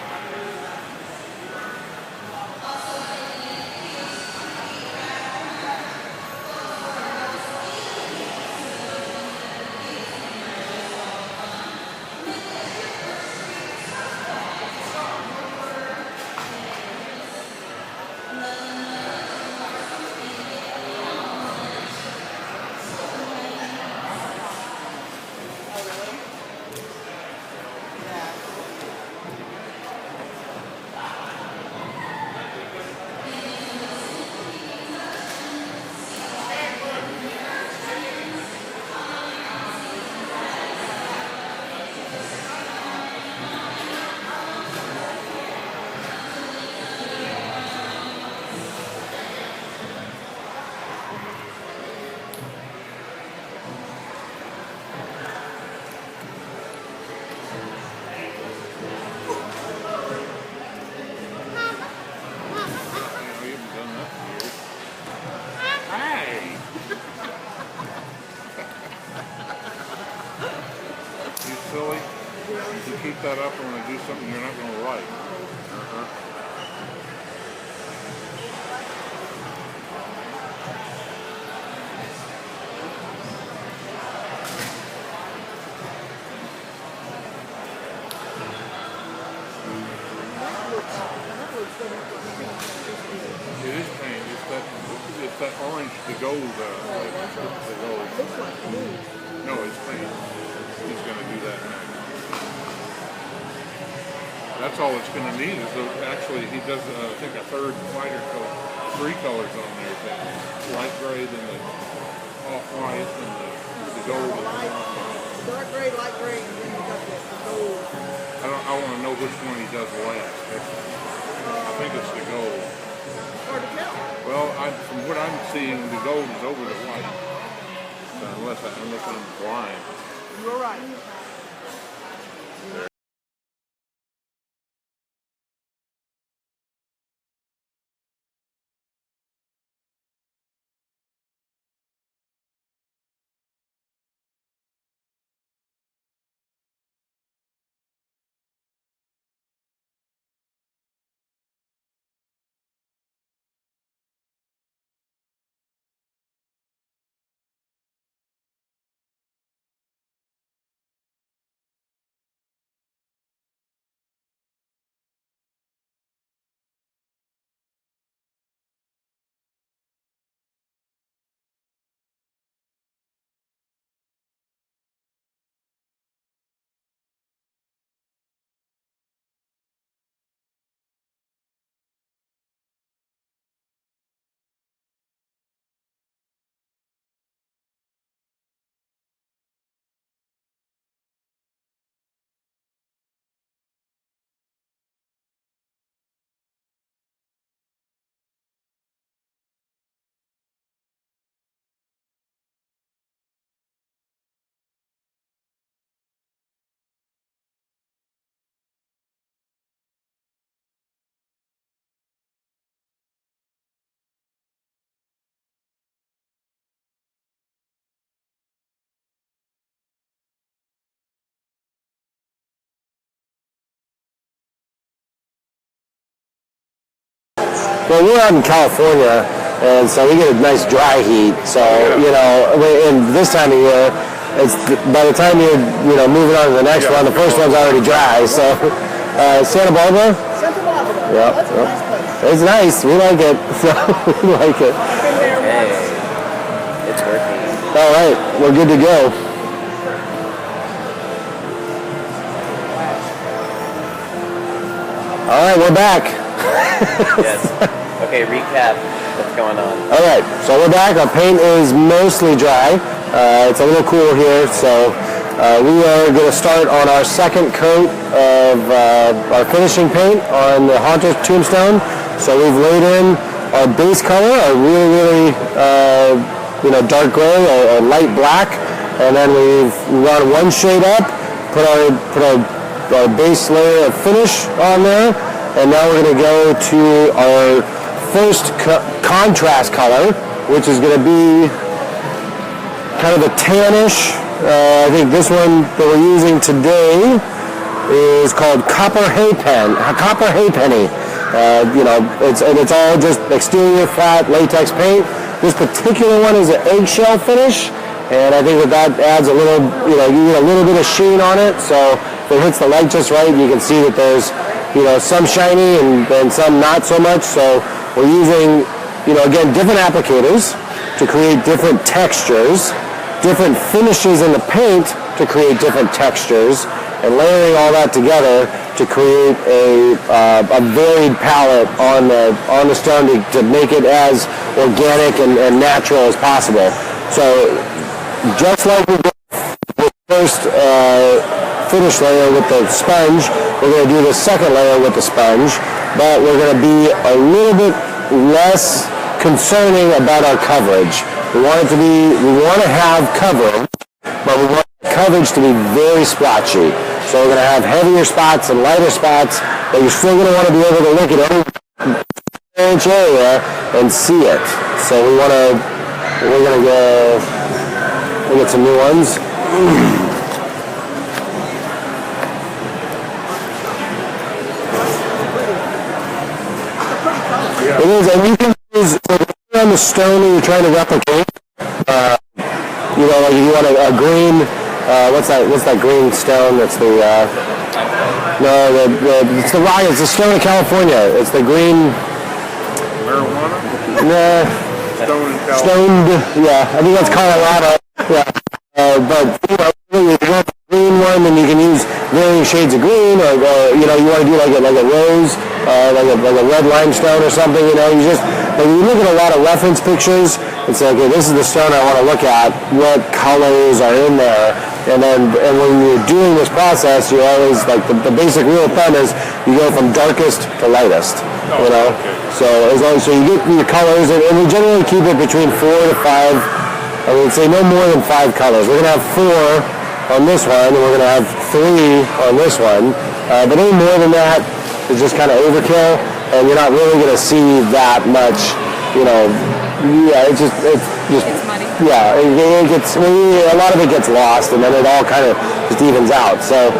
[SPEAKER 2] Silly. If you keep that up, I'm going to do something you're not going to like. It is paint. It's that orange, the gold. The gold. No, it's paint. He's going to do that next. That's all it's going to need is actually he does I think a third lighter color, 3 colors on there: the light gray, then the off-white, and the gold.
[SPEAKER 4] Dark gray, light gray, and then you got the gold.
[SPEAKER 2] I want to know which one he does last. I think it's the gold.
[SPEAKER 4] Hard to tell.
[SPEAKER 2] Well, from what I'm seeing, the gold is over the white. Unless I'm blind.
[SPEAKER 4] You're right.
[SPEAKER 1] Well, we're out in California, and so we get a nice dry heat. So you know, and this time of year, it's by the time you're moving on to the next one, the first one's already dry. So Santa Barbara.
[SPEAKER 4] Santa Barbara.
[SPEAKER 1] Yeah,
[SPEAKER 4] That's a nice place.
[SPEAKER 1] it's nice. We like it. So we like it.
[SPEAKER 4] I've been there
[SPEAKER 3] Hey,
[SPEAKER 4] once.
[SPEAKER 3] it's working.
[SPEAKER 1] All right, we're good to go. All right, we're back.
[SPEAKER 3] Yes. Okay, recap. What's going on?
[SPEAKER 1] All right, so we're back. Our paint is mostly dry. It's a little cool here, so we are going to start on our second coat of our finishing paint on the Haunter Tombstone. So we've laid in our base color, our really dark gray or light black, and then we've run one shade up, put our base layer of finish on there, and now we're going to go to our first contrast color, which is going to be kind of a tannish. I think this one that we're using today is called Copper Haypenny. It's all just exterior flat latex paint. This particular one is an eggshell finish, and I think that adds a little, you get a little bit of sheen on it. So if it hits the light just right, you can see that there's, some shiny and some not so much. So we're using, again, different applicators to create different textures, different finishes in the paint to create different textures, and layering all that together to create a varied palette on the stone to make it as organic and natural as possible. So just like we did the first finish layer with the sponge, we're going to do the second layer with the sponge, but we're going to be a little bit less concerning about our coverage. We want to have coverage, but we want coverage to be very splotchy. So we're going to have heavier spots and lighter spots, but you're still going to want to be able to look at every inch area and see it. So we're going to go, we'll get some new ones. It is, and you can use on the stone that you're trying to replicate. Like if you want a green, what's that green stone? That's the it's the rock. It's the stone of California. It's the green.
[SPEAKER 2] Marijuana?
[SPEAKER 1] Nah.
[SPEAKER 2] Stone in California.
[SPEAKER 1] Stoned. Yeah, I think that's Colorado. Yeah. But if you want the green one, then you can use varying shades of green, or you want to do like a rose, like a red limestone or something. You just when you look at a lot of reference pictures, it's like, okay, this is the stone I want to look at. What colors are in there? And when you're doing this process, you always like the basic rule of thumb is you go from darkest to lightest. Okay. So so you get your colors, and we generally keep it between 4 to 5. I would say no more than 5 colors. We're going to have 4 on this one, and we're going to have 3 on this one. But any more than that is just kind of overkill, and you're not really going to see that much, Yeah, it's
[SPEAKER 4] muddy.
[SPEAKER 1] Yeah, it gets a lot of it gets lost, and then it all kind of just evens out. So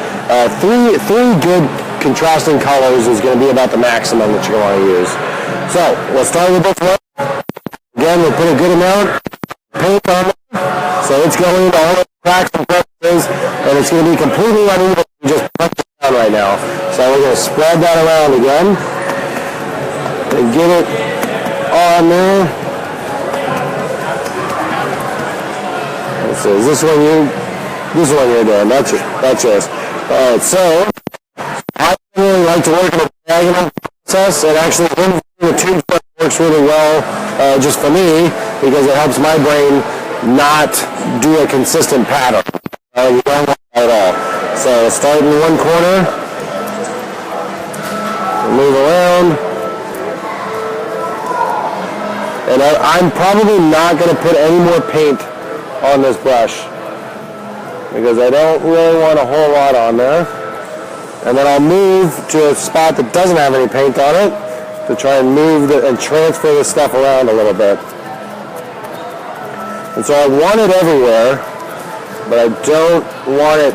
[SPEAKER 1] three good contrasting colors is going to be about the maximum that you're going to want to use. So we'll start with this one. Again, we'll put a good amount of paint on it, so it's going into all the cracks and crevices, and it's going to be completely uneven. You just punch it down right now. So we're going to spread that around again and get it on there. So is this one you're doing? That's yours. All right. So I really like to work in a diagonal process, and actually the tombstone works really well just for me because it helps my brain not do a consistent pattern. You don't want that at all. So start in one corner, move around, and I'm probably not going to put any more paint on this brush because I don't really want a whole lot on there. And then I'll move to a spot that doesn't have any paint on it to try and move and transfer this stuff around a little bit. And so I want it everywhere, but I don't want it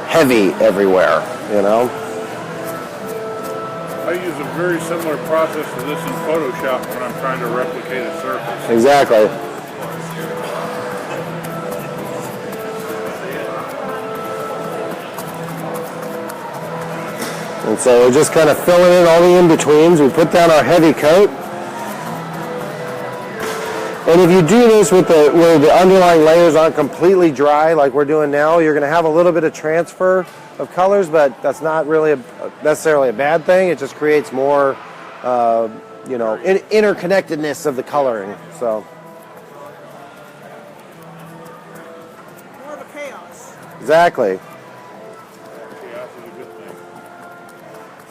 [SPEAKER 1] heavy everywhere,
[SPEAKER 2] I I use a very similar process to this in Photoshop when I'm trying to replicate a surface.
[SPEAKER 1] Exactly. And so we're just kind of filling in all the in-betweens. We put down our heavy coat. And if you do this with where the underlying layers aren't completely dry like we're doing now, you're going to have a little bit of transfer of colors, but that's not really necessarily a bad thing. It just creates more, you know, interconnectedness of the coloring. So
[SPEAKER 4] More of a chaos.
[SPEAKER 1] exactly.
[SPEAKER 2] Chaos is a good thing.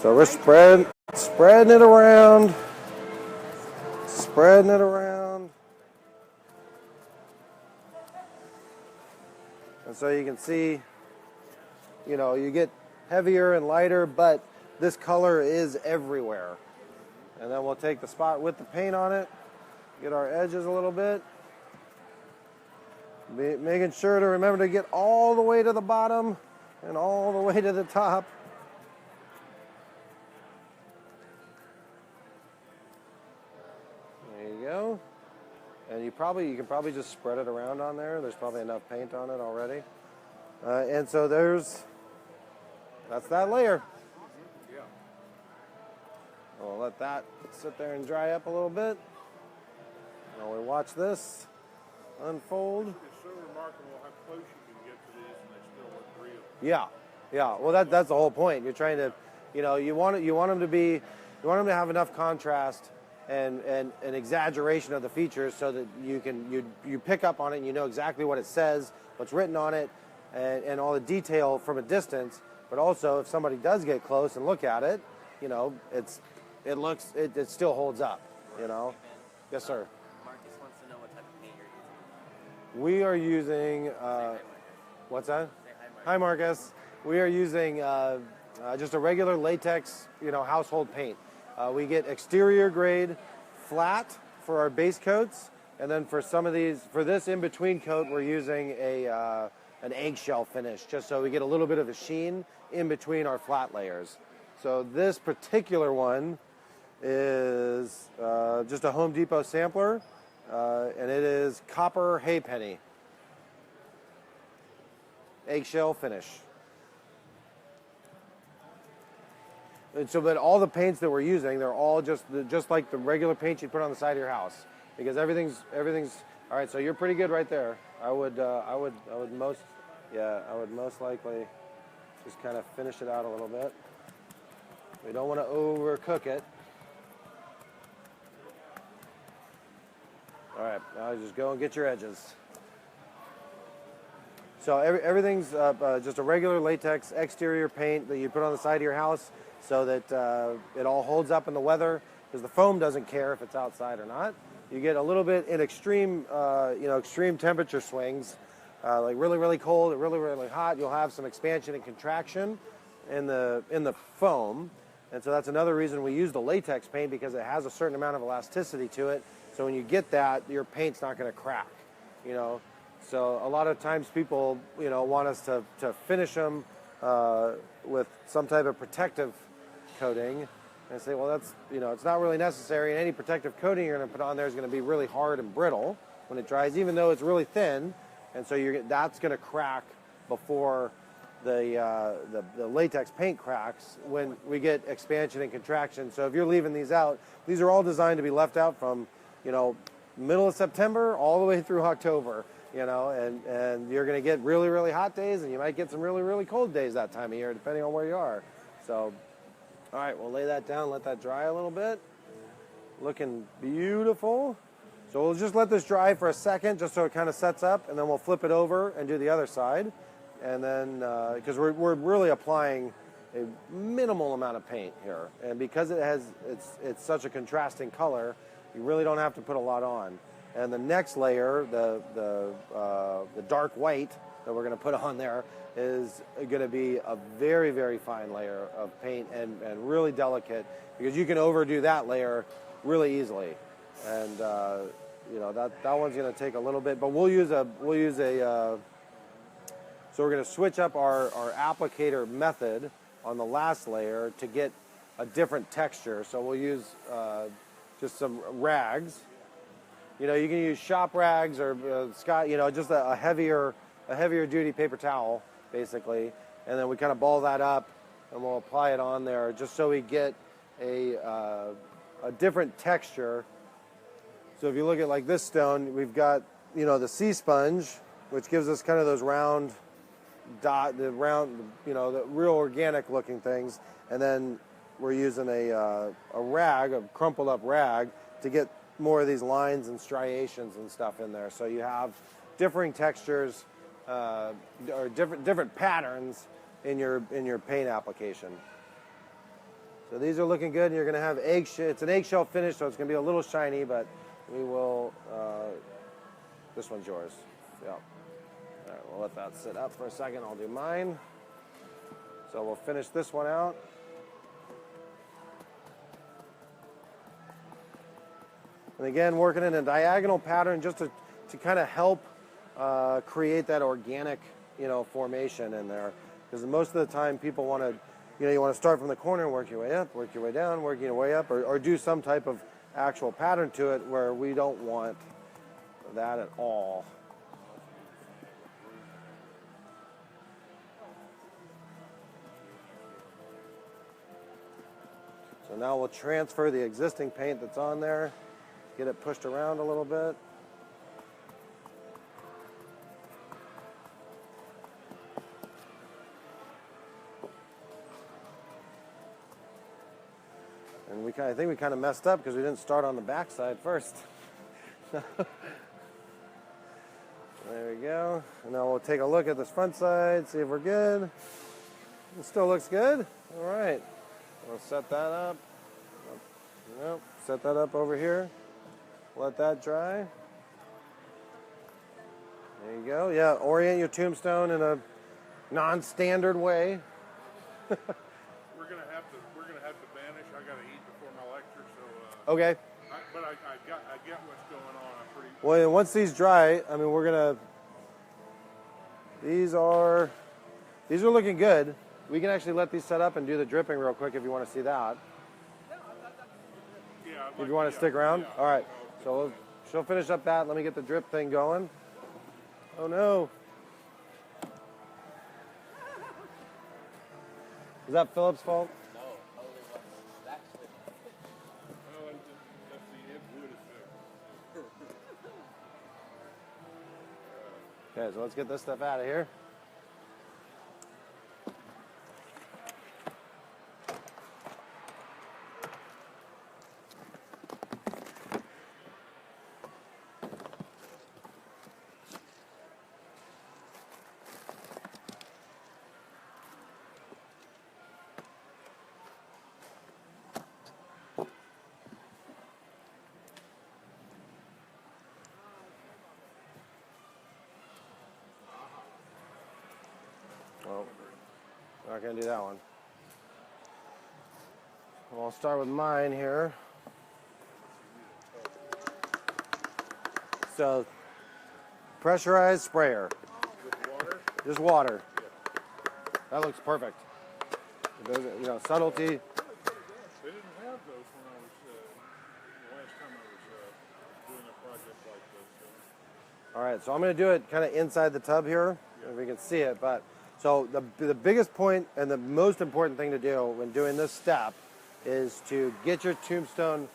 [SPEAKER 1] So we're spreading it around, spreading it around. And so you can see, you know, you get heavier and lighter, but this color is everywhere. And then we'll take the spot with the paint on it, get our edges a little bit. Making sure to remember to get all the way to the bottom and all the way to the top. There you go. And you can probably just spread it around on there. There's probably enough paint on it already. And so that's that layer.
[SPEAKER 2] Yeah.
[SPEAKER 1] We'll let that sit there and dry up a little bit. While we watch this unfold.
[SPEAKER 2] It's so remarkable how close you can get to these and they still look real.
[SPEAKER 1] Yeah, yeah. Well, that's the whole point. You're trying to, you know, you want them to have enough contrast and an exaggeration of the features so that you pick up on it and you know exactly what it says, what's written on it, and all the detail from a distance. But also, if somebody does get close and look at it, you know, it still holds up. You know. Yes, sir.
[SPEAKER 3] Marcus wants to know what type of paint you're using.
[SPEAKER 1] We are using, what's that? Hi, Marcus. We are using just a regular latex, you know, household paint. We get exterior grade flat for our base coats, and then for some of these, for this in-between coat, we're using an eggshell finish, just so we get a little bit of a sheen in between our flat layers. So this particular one is just a Home Depot sampler. And it is copper haypenny eggshell finish. And so, but all the paints that we're using, they're all just like the regular paint you put on the side of your house, because everything's all right. So you're pretty good right there. I would most likely just kind of finish it out a little bit. We don't want to overcook it. All right, now just go and get your edges. So everything's just a regular latex exterior paint that you put on the side of your house so that it all holds up in the weather, because the foam doesn't care if it's outside or not. You get a little bit in extreme temperature swings, like really, really cold and really, really hot. You'll have some expansion and contraction in the foam. And so that's another reason we use the latex paint, because it has a certain amount of elasticity to it. So when you get that, your paint's not going to crack, you know. So a lot of times people, you know, want us to finish them with some type of protective coating. And I say, well, that's, you know, it's not really necessary. And any protective coating you're going to put on there is going to be really hard and brittle when it dries, even though it's really thin. And so that's going to crack before the latex paint cracks when we get expansion and contraction. So if you're leaving these out, these are all designed to be left out from, you know, middle of September all the way through October, you know, and you're going to get really, really hot days, and you might get some really, really cold days that time of year, depending on where you are. So, all right, we'll lay that down, let that dry a little bit. Looking beautiful. So we'll just let this dry for a second, just so it kind of sets up, and then we'll flip it over and do the other side. And then, because we're really applying a minimal amount of paint here, and because it's such a contrasting color, you really don't have to put a lot on. And the next layer, the dark white that we're going to put on there, is going to be a very, very fine layer of paint and really delicate, because you can overdo that layer really easily. And you know, that one's going to take a little bit, but we'll use a so we're going to switch up our applicator method on the last layer to get a different texture. So we'll use just some rags. You know, you can use shop rags or just a heavier duty paper towel, basically. And then we kind of ball that up and we'll apply it on there just so we get a different texture. So if you look at like this stone, we've got, you know, the sea sponge, which gives us kind of those round the real organic looking things. And then we're using a rag, a crumpled up rag, to get more of these lines and striations and stuff in there. So you have differing textures or different patterns in your paint application. So these are looking good, and you're going to have eggshell. It's an eggshell finish, so it's going to be a little shiny, but we will. This one's yours. Yeah. All right, we'll let that sit up for a second. I'll do mine. So we'll finish this one out. And again, working in a diagonal pattern just to kind of help create that organic, you know, formation in there. Because most of the time people want to, you know, you want to start from the corner and work your way up, work your way down, work your way up, or do some type of actual pattern to it where we don't want that at all. So now we'll transfer the existing paint that's on there, get it pushed around a little bit. And I think we kind of messed up because we didn't start on the back side first. There we go. And now we'll take a look at this front side, see if we're good. It still looks good. All right. We'll set that up. Nope. Set that up over here. Let that dry. There you go. Yeah, orient your tombstone in a non-standard way.
[SPEAKER 2] We're gonna have to vanish. I gotta eat before my lecture, so.
[SPEAKER 1] Okay.
[SPEAKER 2] But I get what's going on. I'm pretty.
[SPEAKER 1] Well, once these dry, I mean, we're gonna. These are looking good. We can actually let these set up and do the dripping real quick if you want to see that.
[SPEAKER 2] Yeah.
[SPEAKER 1] If you want to stick around,
[SPEAKER 2] yeah.
[SPEAKER 1] all right. So she'll finish up that. Let me get the drip thing going. Oh no! Is that Philip's fault?
[SPEAKER 3] No, totally wasn't. Actually,
[SPEAKER 2] Well, that's the influence there.
[SPEAKER 1] Okay, so let's get this stuff out of here. Well, not going to do that one. Well, I'll start with mine here. So, pressurized sprayer.
[SPEAKER 2] With water?
[SPEAKER 1] Just water. That looks perfect. It doesn't, you know, subtlety.
[SPEAKER 2] They didn't have those when I was the last time I was doing a project like this.
[SPEAKER 1] All right, so I'm going to do it kind of inside the tub here, if we can see it. But so the biggest point and the most important thing to do when doing this step is to get your tombstone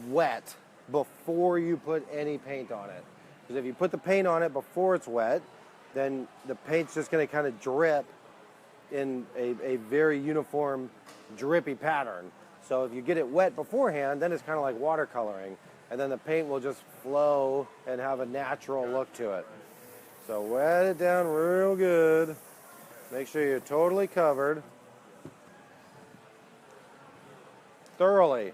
[SPEAKER 1] wet before you put any paint on it. Because if you put the paint on it before it's wet, then the paint's just going to kind of drip in a very uniform drippy pattern. So if you get it wet beforehand, then it's kind of like watercoloring, and then the paint will just flow and have a natural look to it. So wet it down real good. Make sure you're totally covered. Thoroughly.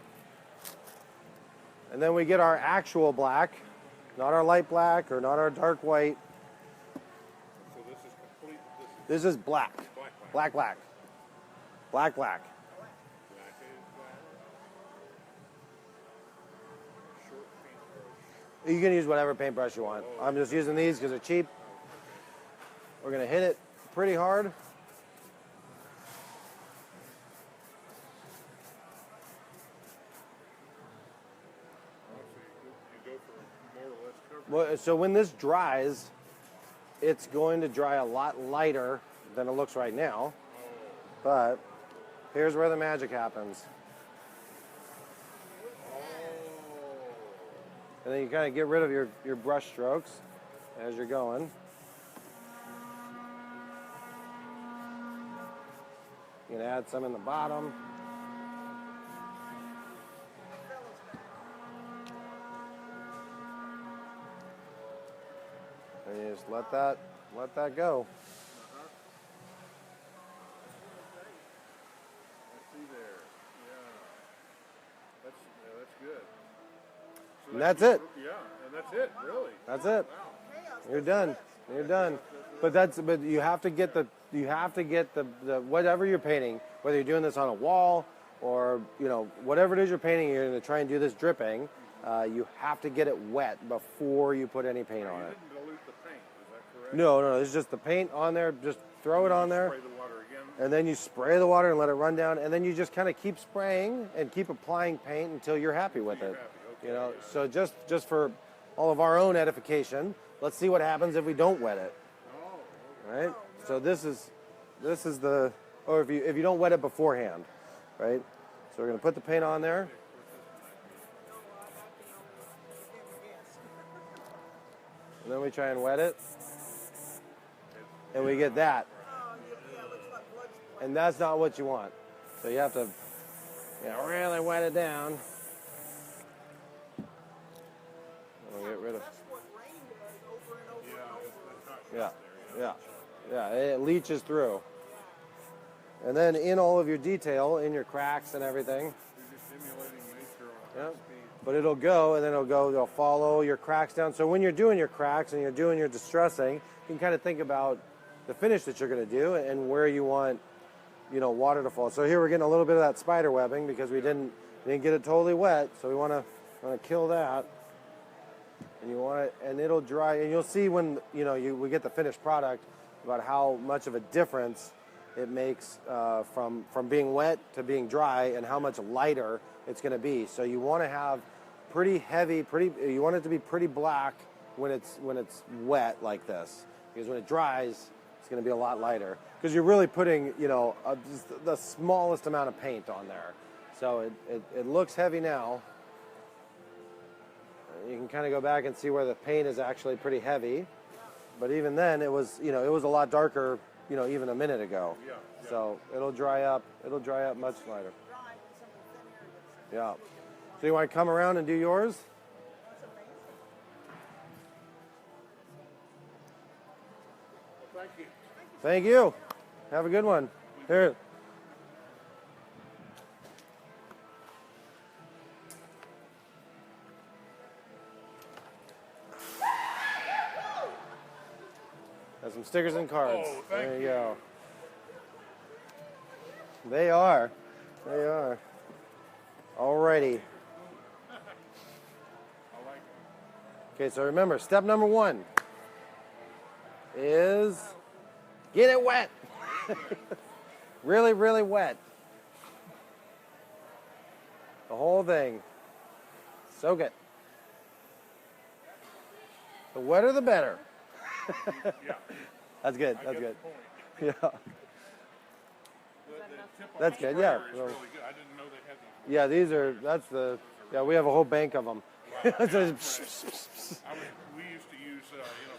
[SPEAKER 1] And then we get our actual black, not our light black or not our dark white.
[SPEAKER 2] So this is complete.
[SPEAKER 1] This is black.
[SPEAKER 2] Black.
[SPEAKER 1] Black.
[SPEAKER 2] Black is black. Short paintbrush.
[SPEAKER 1] You can use whatever paintbrush you want. I'm just using these because they're cheap. We're going to hit it pretty hard. Well, so when this dries, it's going to dry a lot lighter than it looks right now. But here's where the magic happens. And then you kind of get rid of your brush strokes as you're going. You can add some in the bottom. And you just let that go.
[SPEAKER 2] I see there. Yeah. That's good. So
[SPEAKER 1] And that's it.
[SPEAKER 2] Yeah, and that's it, really.
[SPEAKER 1] That's it.
[SPEAKER 2] Wow.
[SPEAKER 1] You're done. You're done. But you have to get the whatever you're painting, whether you're doing this on a wall or whatever it is you're painting, you're going to try and do this dripping. You have to get it wet before you put any paint on it.
[SPEAKER 2] You didn't dilute the paint, is that correct?
[SPEAKER 1] No, it's just the paint on there. Just throw it on there.
[SPEAKER 2] Spray the water again.
[SPEAKER 1] And then you spray the water and let it run down, and then you just kind of keep spraying and keep applying paint until you're happy with it.
[SPEAKER 2] Okay.
[SPEAKER 1] So just for all of our own edification, let's see what happens if we don't wet it.
[SPEAKER 2] Oh,
[SPEAKER 1] Right? So this is the, or if you don't wet it beforehand, right? So we're gonna put the paint on there. And then we try and wet it. And we get that. And that's not what you want. So you have to really wet it down. And we'll get rid of. Yeah, it leaches through. And then in all of your detail, in your cracks and everything.
[SPEAKER 2] you're just simulating nature on
[SPEAKER 1] Yeah.
[SPEAKER 2] high speed.
[SPEAKER 1] But it'll go, and then it'll follow your cracks down. So when you're doing your cracks and you're doing your distressing, you can kind of think about the finish that you're going to do and where you want, water to fall. So here we're getting a little bit of that spider webbing because we didn't get it totally wet. So we want to kill that. And you want it, and it'll dry. And you'll see when we get the finished product about how much of a difference it makes from being wet to being dry, and how much lighter it's going to be. So you want to have pretty heavy, you want it to be pretty black when it's wet like this, because when it dries, it's going to be a lot lighter. Because you're really putting just the smallest amount of paint on there. So it looks heavy now. You can kind of go back and see where the paint is actually pretty heavy, but even then it was a lot darker even a minute ago.
[SPEAKER 2] Yeah.
[SPEAKER 1] So it'll dry up much lighter. Yeah. So you want to come around and do yours?
[SPEAKER 2] Well, thank you.
[SPEAKER 1] Thank you. Have a good one. Here. Got some stickers and cards.
[SPEAKER 2] Oh, thank
[SPEAKER 1] there you
[SPEAKER 2] you.
[SPEAKER 1] go. They are. Alrighty.
[SPEAKER 2] I like it.
[SPEAKER 1] Okay, so remember, step number 1 is get it wet. Really, really wet. The whole thing. Soak it. The wetter, the better.
[SPEAKER 2] Yeah.
[SPEAKER 1] That's good.
[SPEAKER 2] I
[SPEAKER 1] That's
[SPEAKER 2] get
[SPEAKER 1] good.
[SPEAKER 2] the point.
[SPEAKER 1] Yeah.
[SPEAKER 2] The tip on
[SPEAKER 1] That's
[SPEAKER 2] the
[SPEAKER 1] good,
[SPEAKER 2] sprayer
[SPEAKER 1] yeah.
[SPEAKER 2] is really good. I didn't know they had these.
[SPEAKER 1] Yeah, we have a whole bank of them.
[SPEAKER 2] We used to use,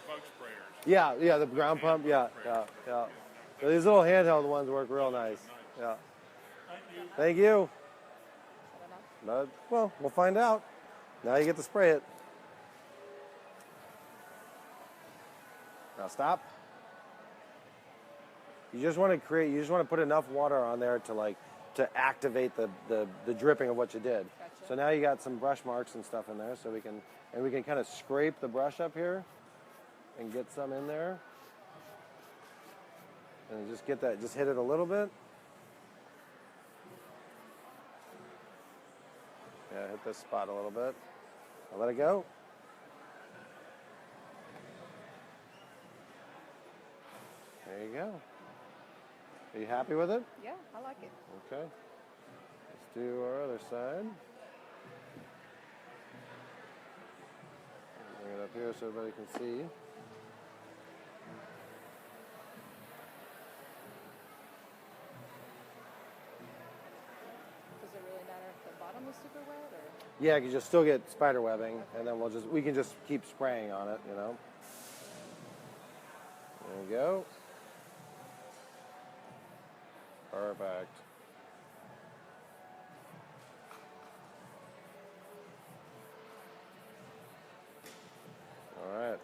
[SPEAKER 2] bug sprayers.
[SPEAKER 1] Yeah, the ground pump. Yeah. So these little handheld ones work real nice. Yeah. Thank you. Well, we'll find out. Now you get to spray it. Now stop. You just want to put enough water on there to activate the dripping of what you did.
[SPEAKER 4] Gotcha.
[SPEAKER 1] So now you got some brush marks and stuff in there, so we can kind of scrape the brush up here and get some in there. And just hit it a little bit. Yeah, hit this spot a little bit. I'll let it go. There you go. Are you happy with it?
[SPEAKER 4] Yeah, I like it.
[SPEAKER 1] Okay. Let's do our other side. Bring Bring it up here so everybody can see.
[SPEAKER 4] Does it really matter if the bottom is super wet or?
[SPEAKER 1] Yeah, because you'll still get spider webbing, and then we can just keep spraying on it, you know. There we go. Perfect. All right.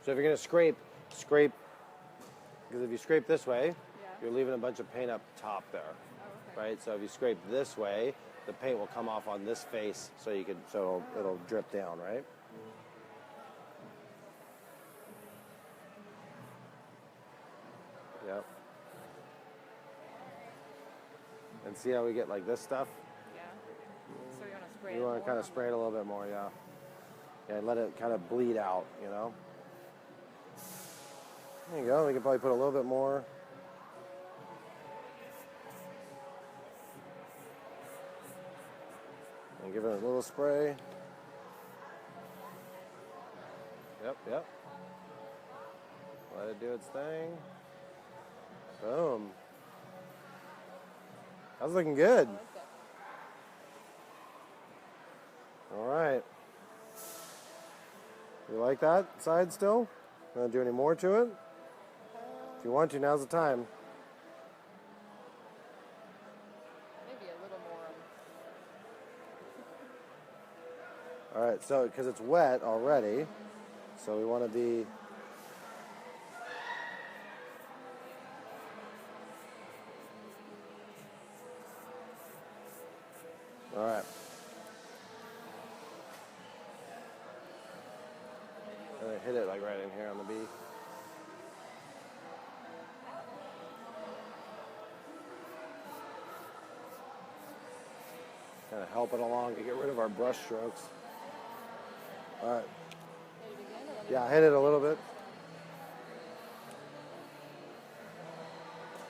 [SPEAKER 1] So if you're gonna scrape, because if you scrape this way,
[SPEAKER 4] Yeah.
[SPEAKER 1] you're leaving a bunch of paint up top there,
[SPEAKER 4] Oh, okay.
[SPEAKER 1] right? So if you scrape this way, the paint will come off on this face, so it'll drip down, right? Yep. And see how we get like this stuff?
[SPEAKER 4] Yeah. So you want to spray it
[SPEAKER 1] You want to
[SPEAKER 4] more
[SPEAKER 1] kind of
[SPEAKER 4] on
[SPEAKER 1] spray it a little bit more, yeah. Yeah, and let it kind of bleed out, you know? There you go. We can probably put a little bit more. And give it a little spray. Yep, yep. Let it do its thing. Boom. That's looking good.
[SPEAKER 4] I like that.
[SPEAKER 1] All right. You like that side still? Want to do any more to it? If you want to, now's the time.
[SPEAKER 4] Maybe a little more.
[SPEAKER 1] All right, so because it's wet already, so we want to be. All right. And I hit it like right in here on the B. Kind of help it along to get rid of our brush strokes. All right.
[SPEAKER 4] Hit it again, or let it
[SPEAKER 1] Yeah, hit it a little bit.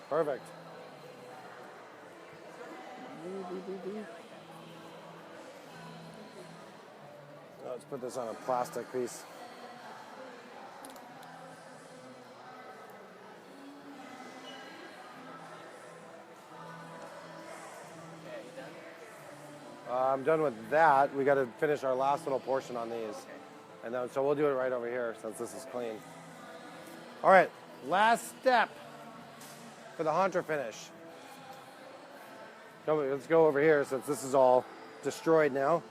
[SPEAKER 1] Perfect. Now let's put this on a plastic piece. I'm done with that. We got to finish our last little portion on these. And then, so we'll do it right over here since this is clean. All right, last step for the haunter finish. Let's go over here since this is all destroyed now.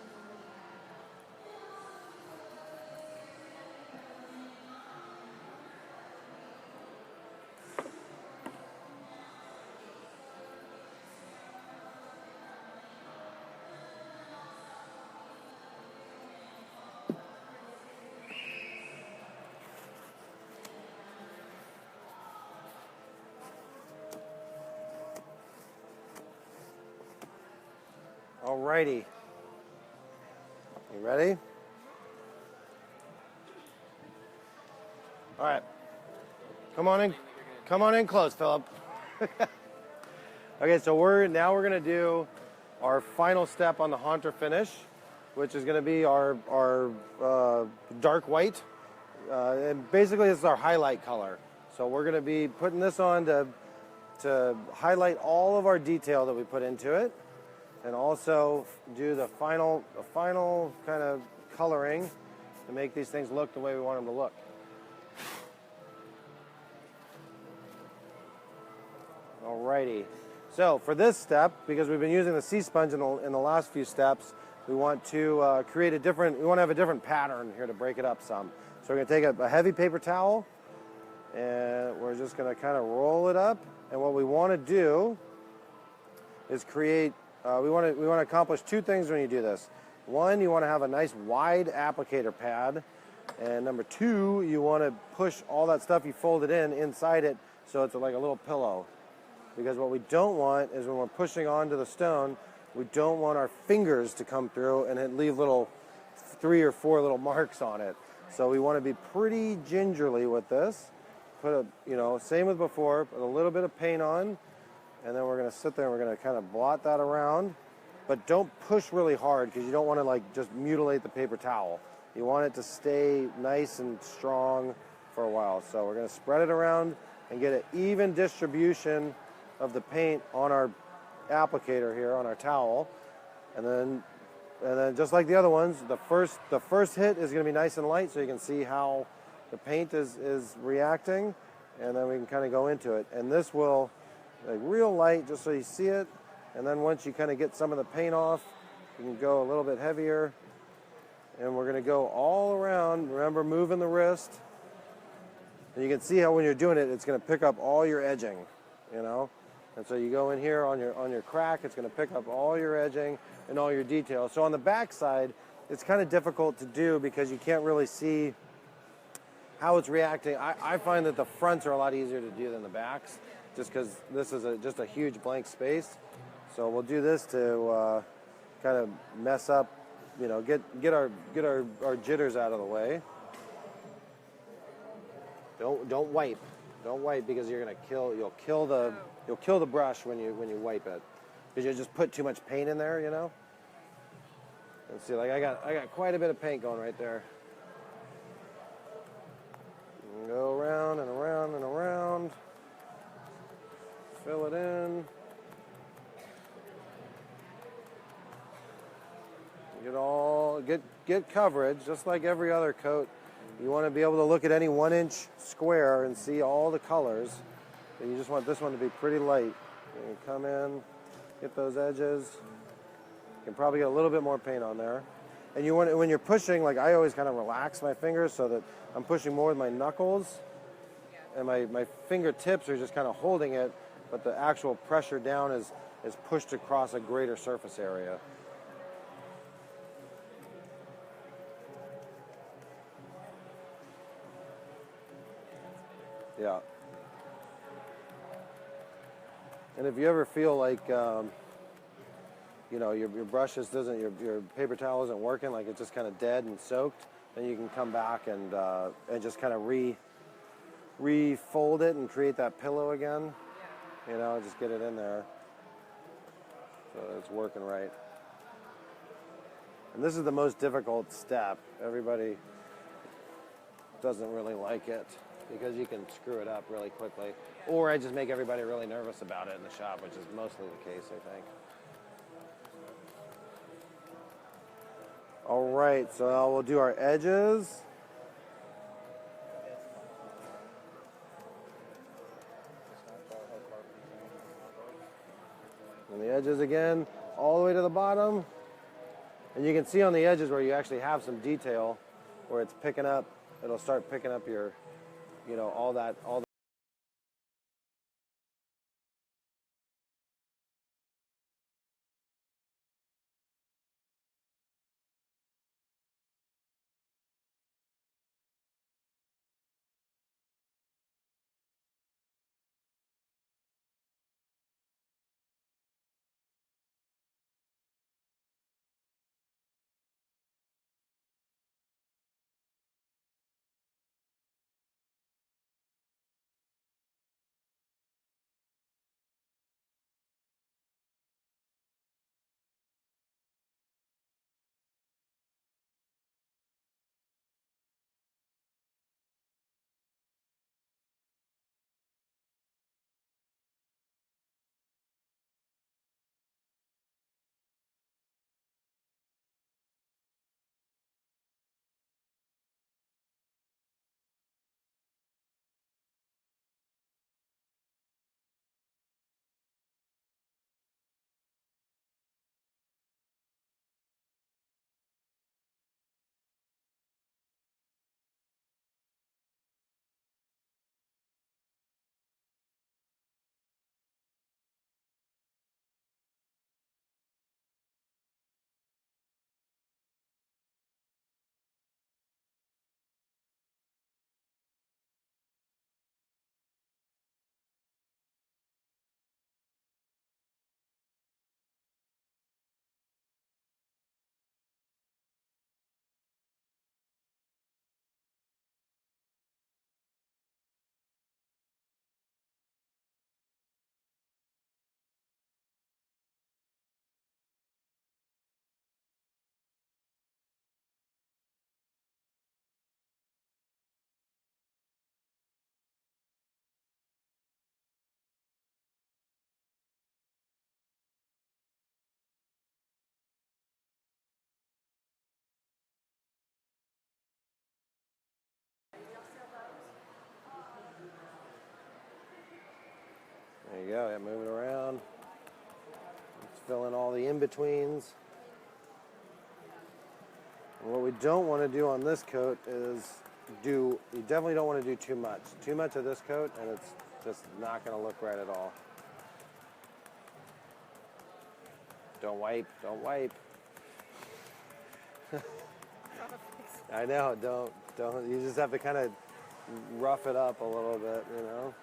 [SPEAKER 1] Alrighty. You ready? All right. Come on in. Come on in close, Philip. Okay, so we're gonna do our final step on the haunter finish, which is gonna be our dark white, and basically it's our highlight color. So we're gonna be putting this on to highlight all of our detail that we put into it, and also do the final kind of coloring to make these things look the way we want them to look. Alrighty. So for this step, because we've been using the sea sponge in the last few steps, we want to we want to have a different pattern here to break it up some. So we're going to take a heavy paper towel, and we're just going to kind of roll it up. And what we want to do is create. We want to accomplish two things when you do this. One, you want to have a nice wide applicator pad, and number two, you want to push all that stuff you folded inside it, so it's like a little pillow. Because what we don't want is when we're pushing onto the stone, we don't want our fingers to come through and leave little 3 or 4 little marks on it. So we want to be pretty gingerly with this. Same with before, put a little bit of paint on, and then we're going to sit there and we're going to kind of blot that around. But don't push really hard because you don't want to just mutilate the paper towel. You want it to stay nice and strong for a while. So we're going to spread it around and get an even distribution of the paint on our applicator here, on our towel. And then just like the other ones, the first hit is going to be nice and light so you can see how the paint is reacting. And then we can kind of go into it. And this will, like, real light just so you see it. And then once you kind of get some of the paint off, you can go a little bit heavier. And we're going to go all around. Remember, moving the wrist. And you can see how when you're doing it, it's going to pick up all your edging, you know. And so you go in here on your crack, it's going to pick up all your edging and all your details. So on the back side, it's kind of difficult to do because you can't really see how it's reacting. I find that the fronts are a lot easier to do than the backs, just because this is just a huge blank space. So we'll do this to kind of mess up, you know, get our jitters out of the way. Don't wipe because you're gonna you'll kill the brush when you wipe it, because you just put too much paint in there, you know. And see, like I got quite a bit of paint going right there. And go around and around and around. Fill it in. Get coverage, just like every other coat. You want to be able to look at any 1-inch square and see all the colors. And you just want this one to be pretty light. You come in, get those edges. You can probably get a little bit more paint on there. And you want, when you're pushing, like I always kind of relax my fingers so that I'm pushing more with my knuckles. And my fingertips are just kind of holding it, but the actual pressure down is pushed across a greater surface area. Yeah. And if you ever feel like, you know, your brush just doesn't, your paper towel isn't working, like it's just kind of dead and soaked, then you can come back and just kind of refold it and create that pillow again. You know, just get it in there so it's working right. And this is the most difficult step. Everybody doesn't really like it, because you can screw it up really quickly. Or I just make everybody really nervous about it in the shop, which is mostly the case, I think. All right, so now we'll do our edges. And the edges again, all the way to the bottom. And you can see on the edges where you actually have some detail, where it's picking up, it'll start picking up your, you know, all that There you go. Yeah, move it around. Let's fill in all the in-betweens. And what we don't want to do on this coat is you definitely don't want to do too much. Too much of this coat and it's just not going to look right at all. Don't wipe, don't wipe. I know, don't. You just have to kind of rough it up a little bit, you know.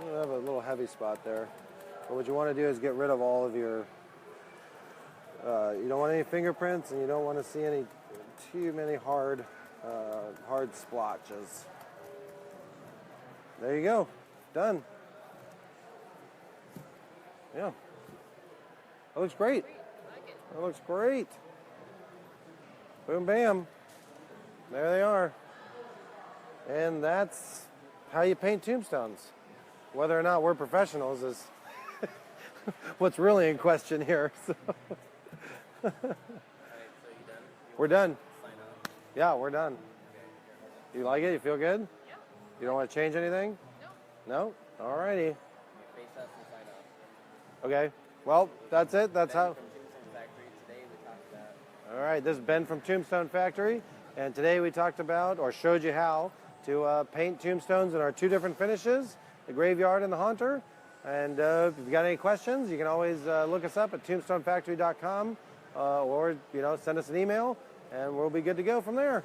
[SPEAKER 1] You have a little heavy spot there. But what you want to do is get rid of all of your, you don't want any fingerprints and you don't want to see any too many hard splotches. There you go, done. Yeah, that looks great. That looks great. Boom, bam. There they are. And that's how you paint tombstones. Whether or not we're professionals is what's really in question here. So.
[SPEAKER 3] Alright, so you done?
[SPEAKER 1] We're done.
[SPEAKER 3] Sign off.
[SPEAKER 1] Yeah, we're done. You like it? You feel good?
[SPEAKER 4] Yeah.
[SPEAKER 1] You don't want to change anything?
[SPEAKER 4] No.
[SPEAKER 1] No? Alrighty.
[SPEAKER 3] Face us and sign off.
[SPEAKER 1] Okay. Well, that's it. That's how.
[SPEAKER 3] From Tombstone Factory. Today we talked about.
[SPEAKER 1] All right. This is Ben from Tombstone Factory. And today we talked about, or showed you how, to paint tombstones in our two different finishes, the graveyard and the haunter. And if you've got any questions, you can always look us up at tombstonefactory.com or, send us an email, and we'll be good to go from there.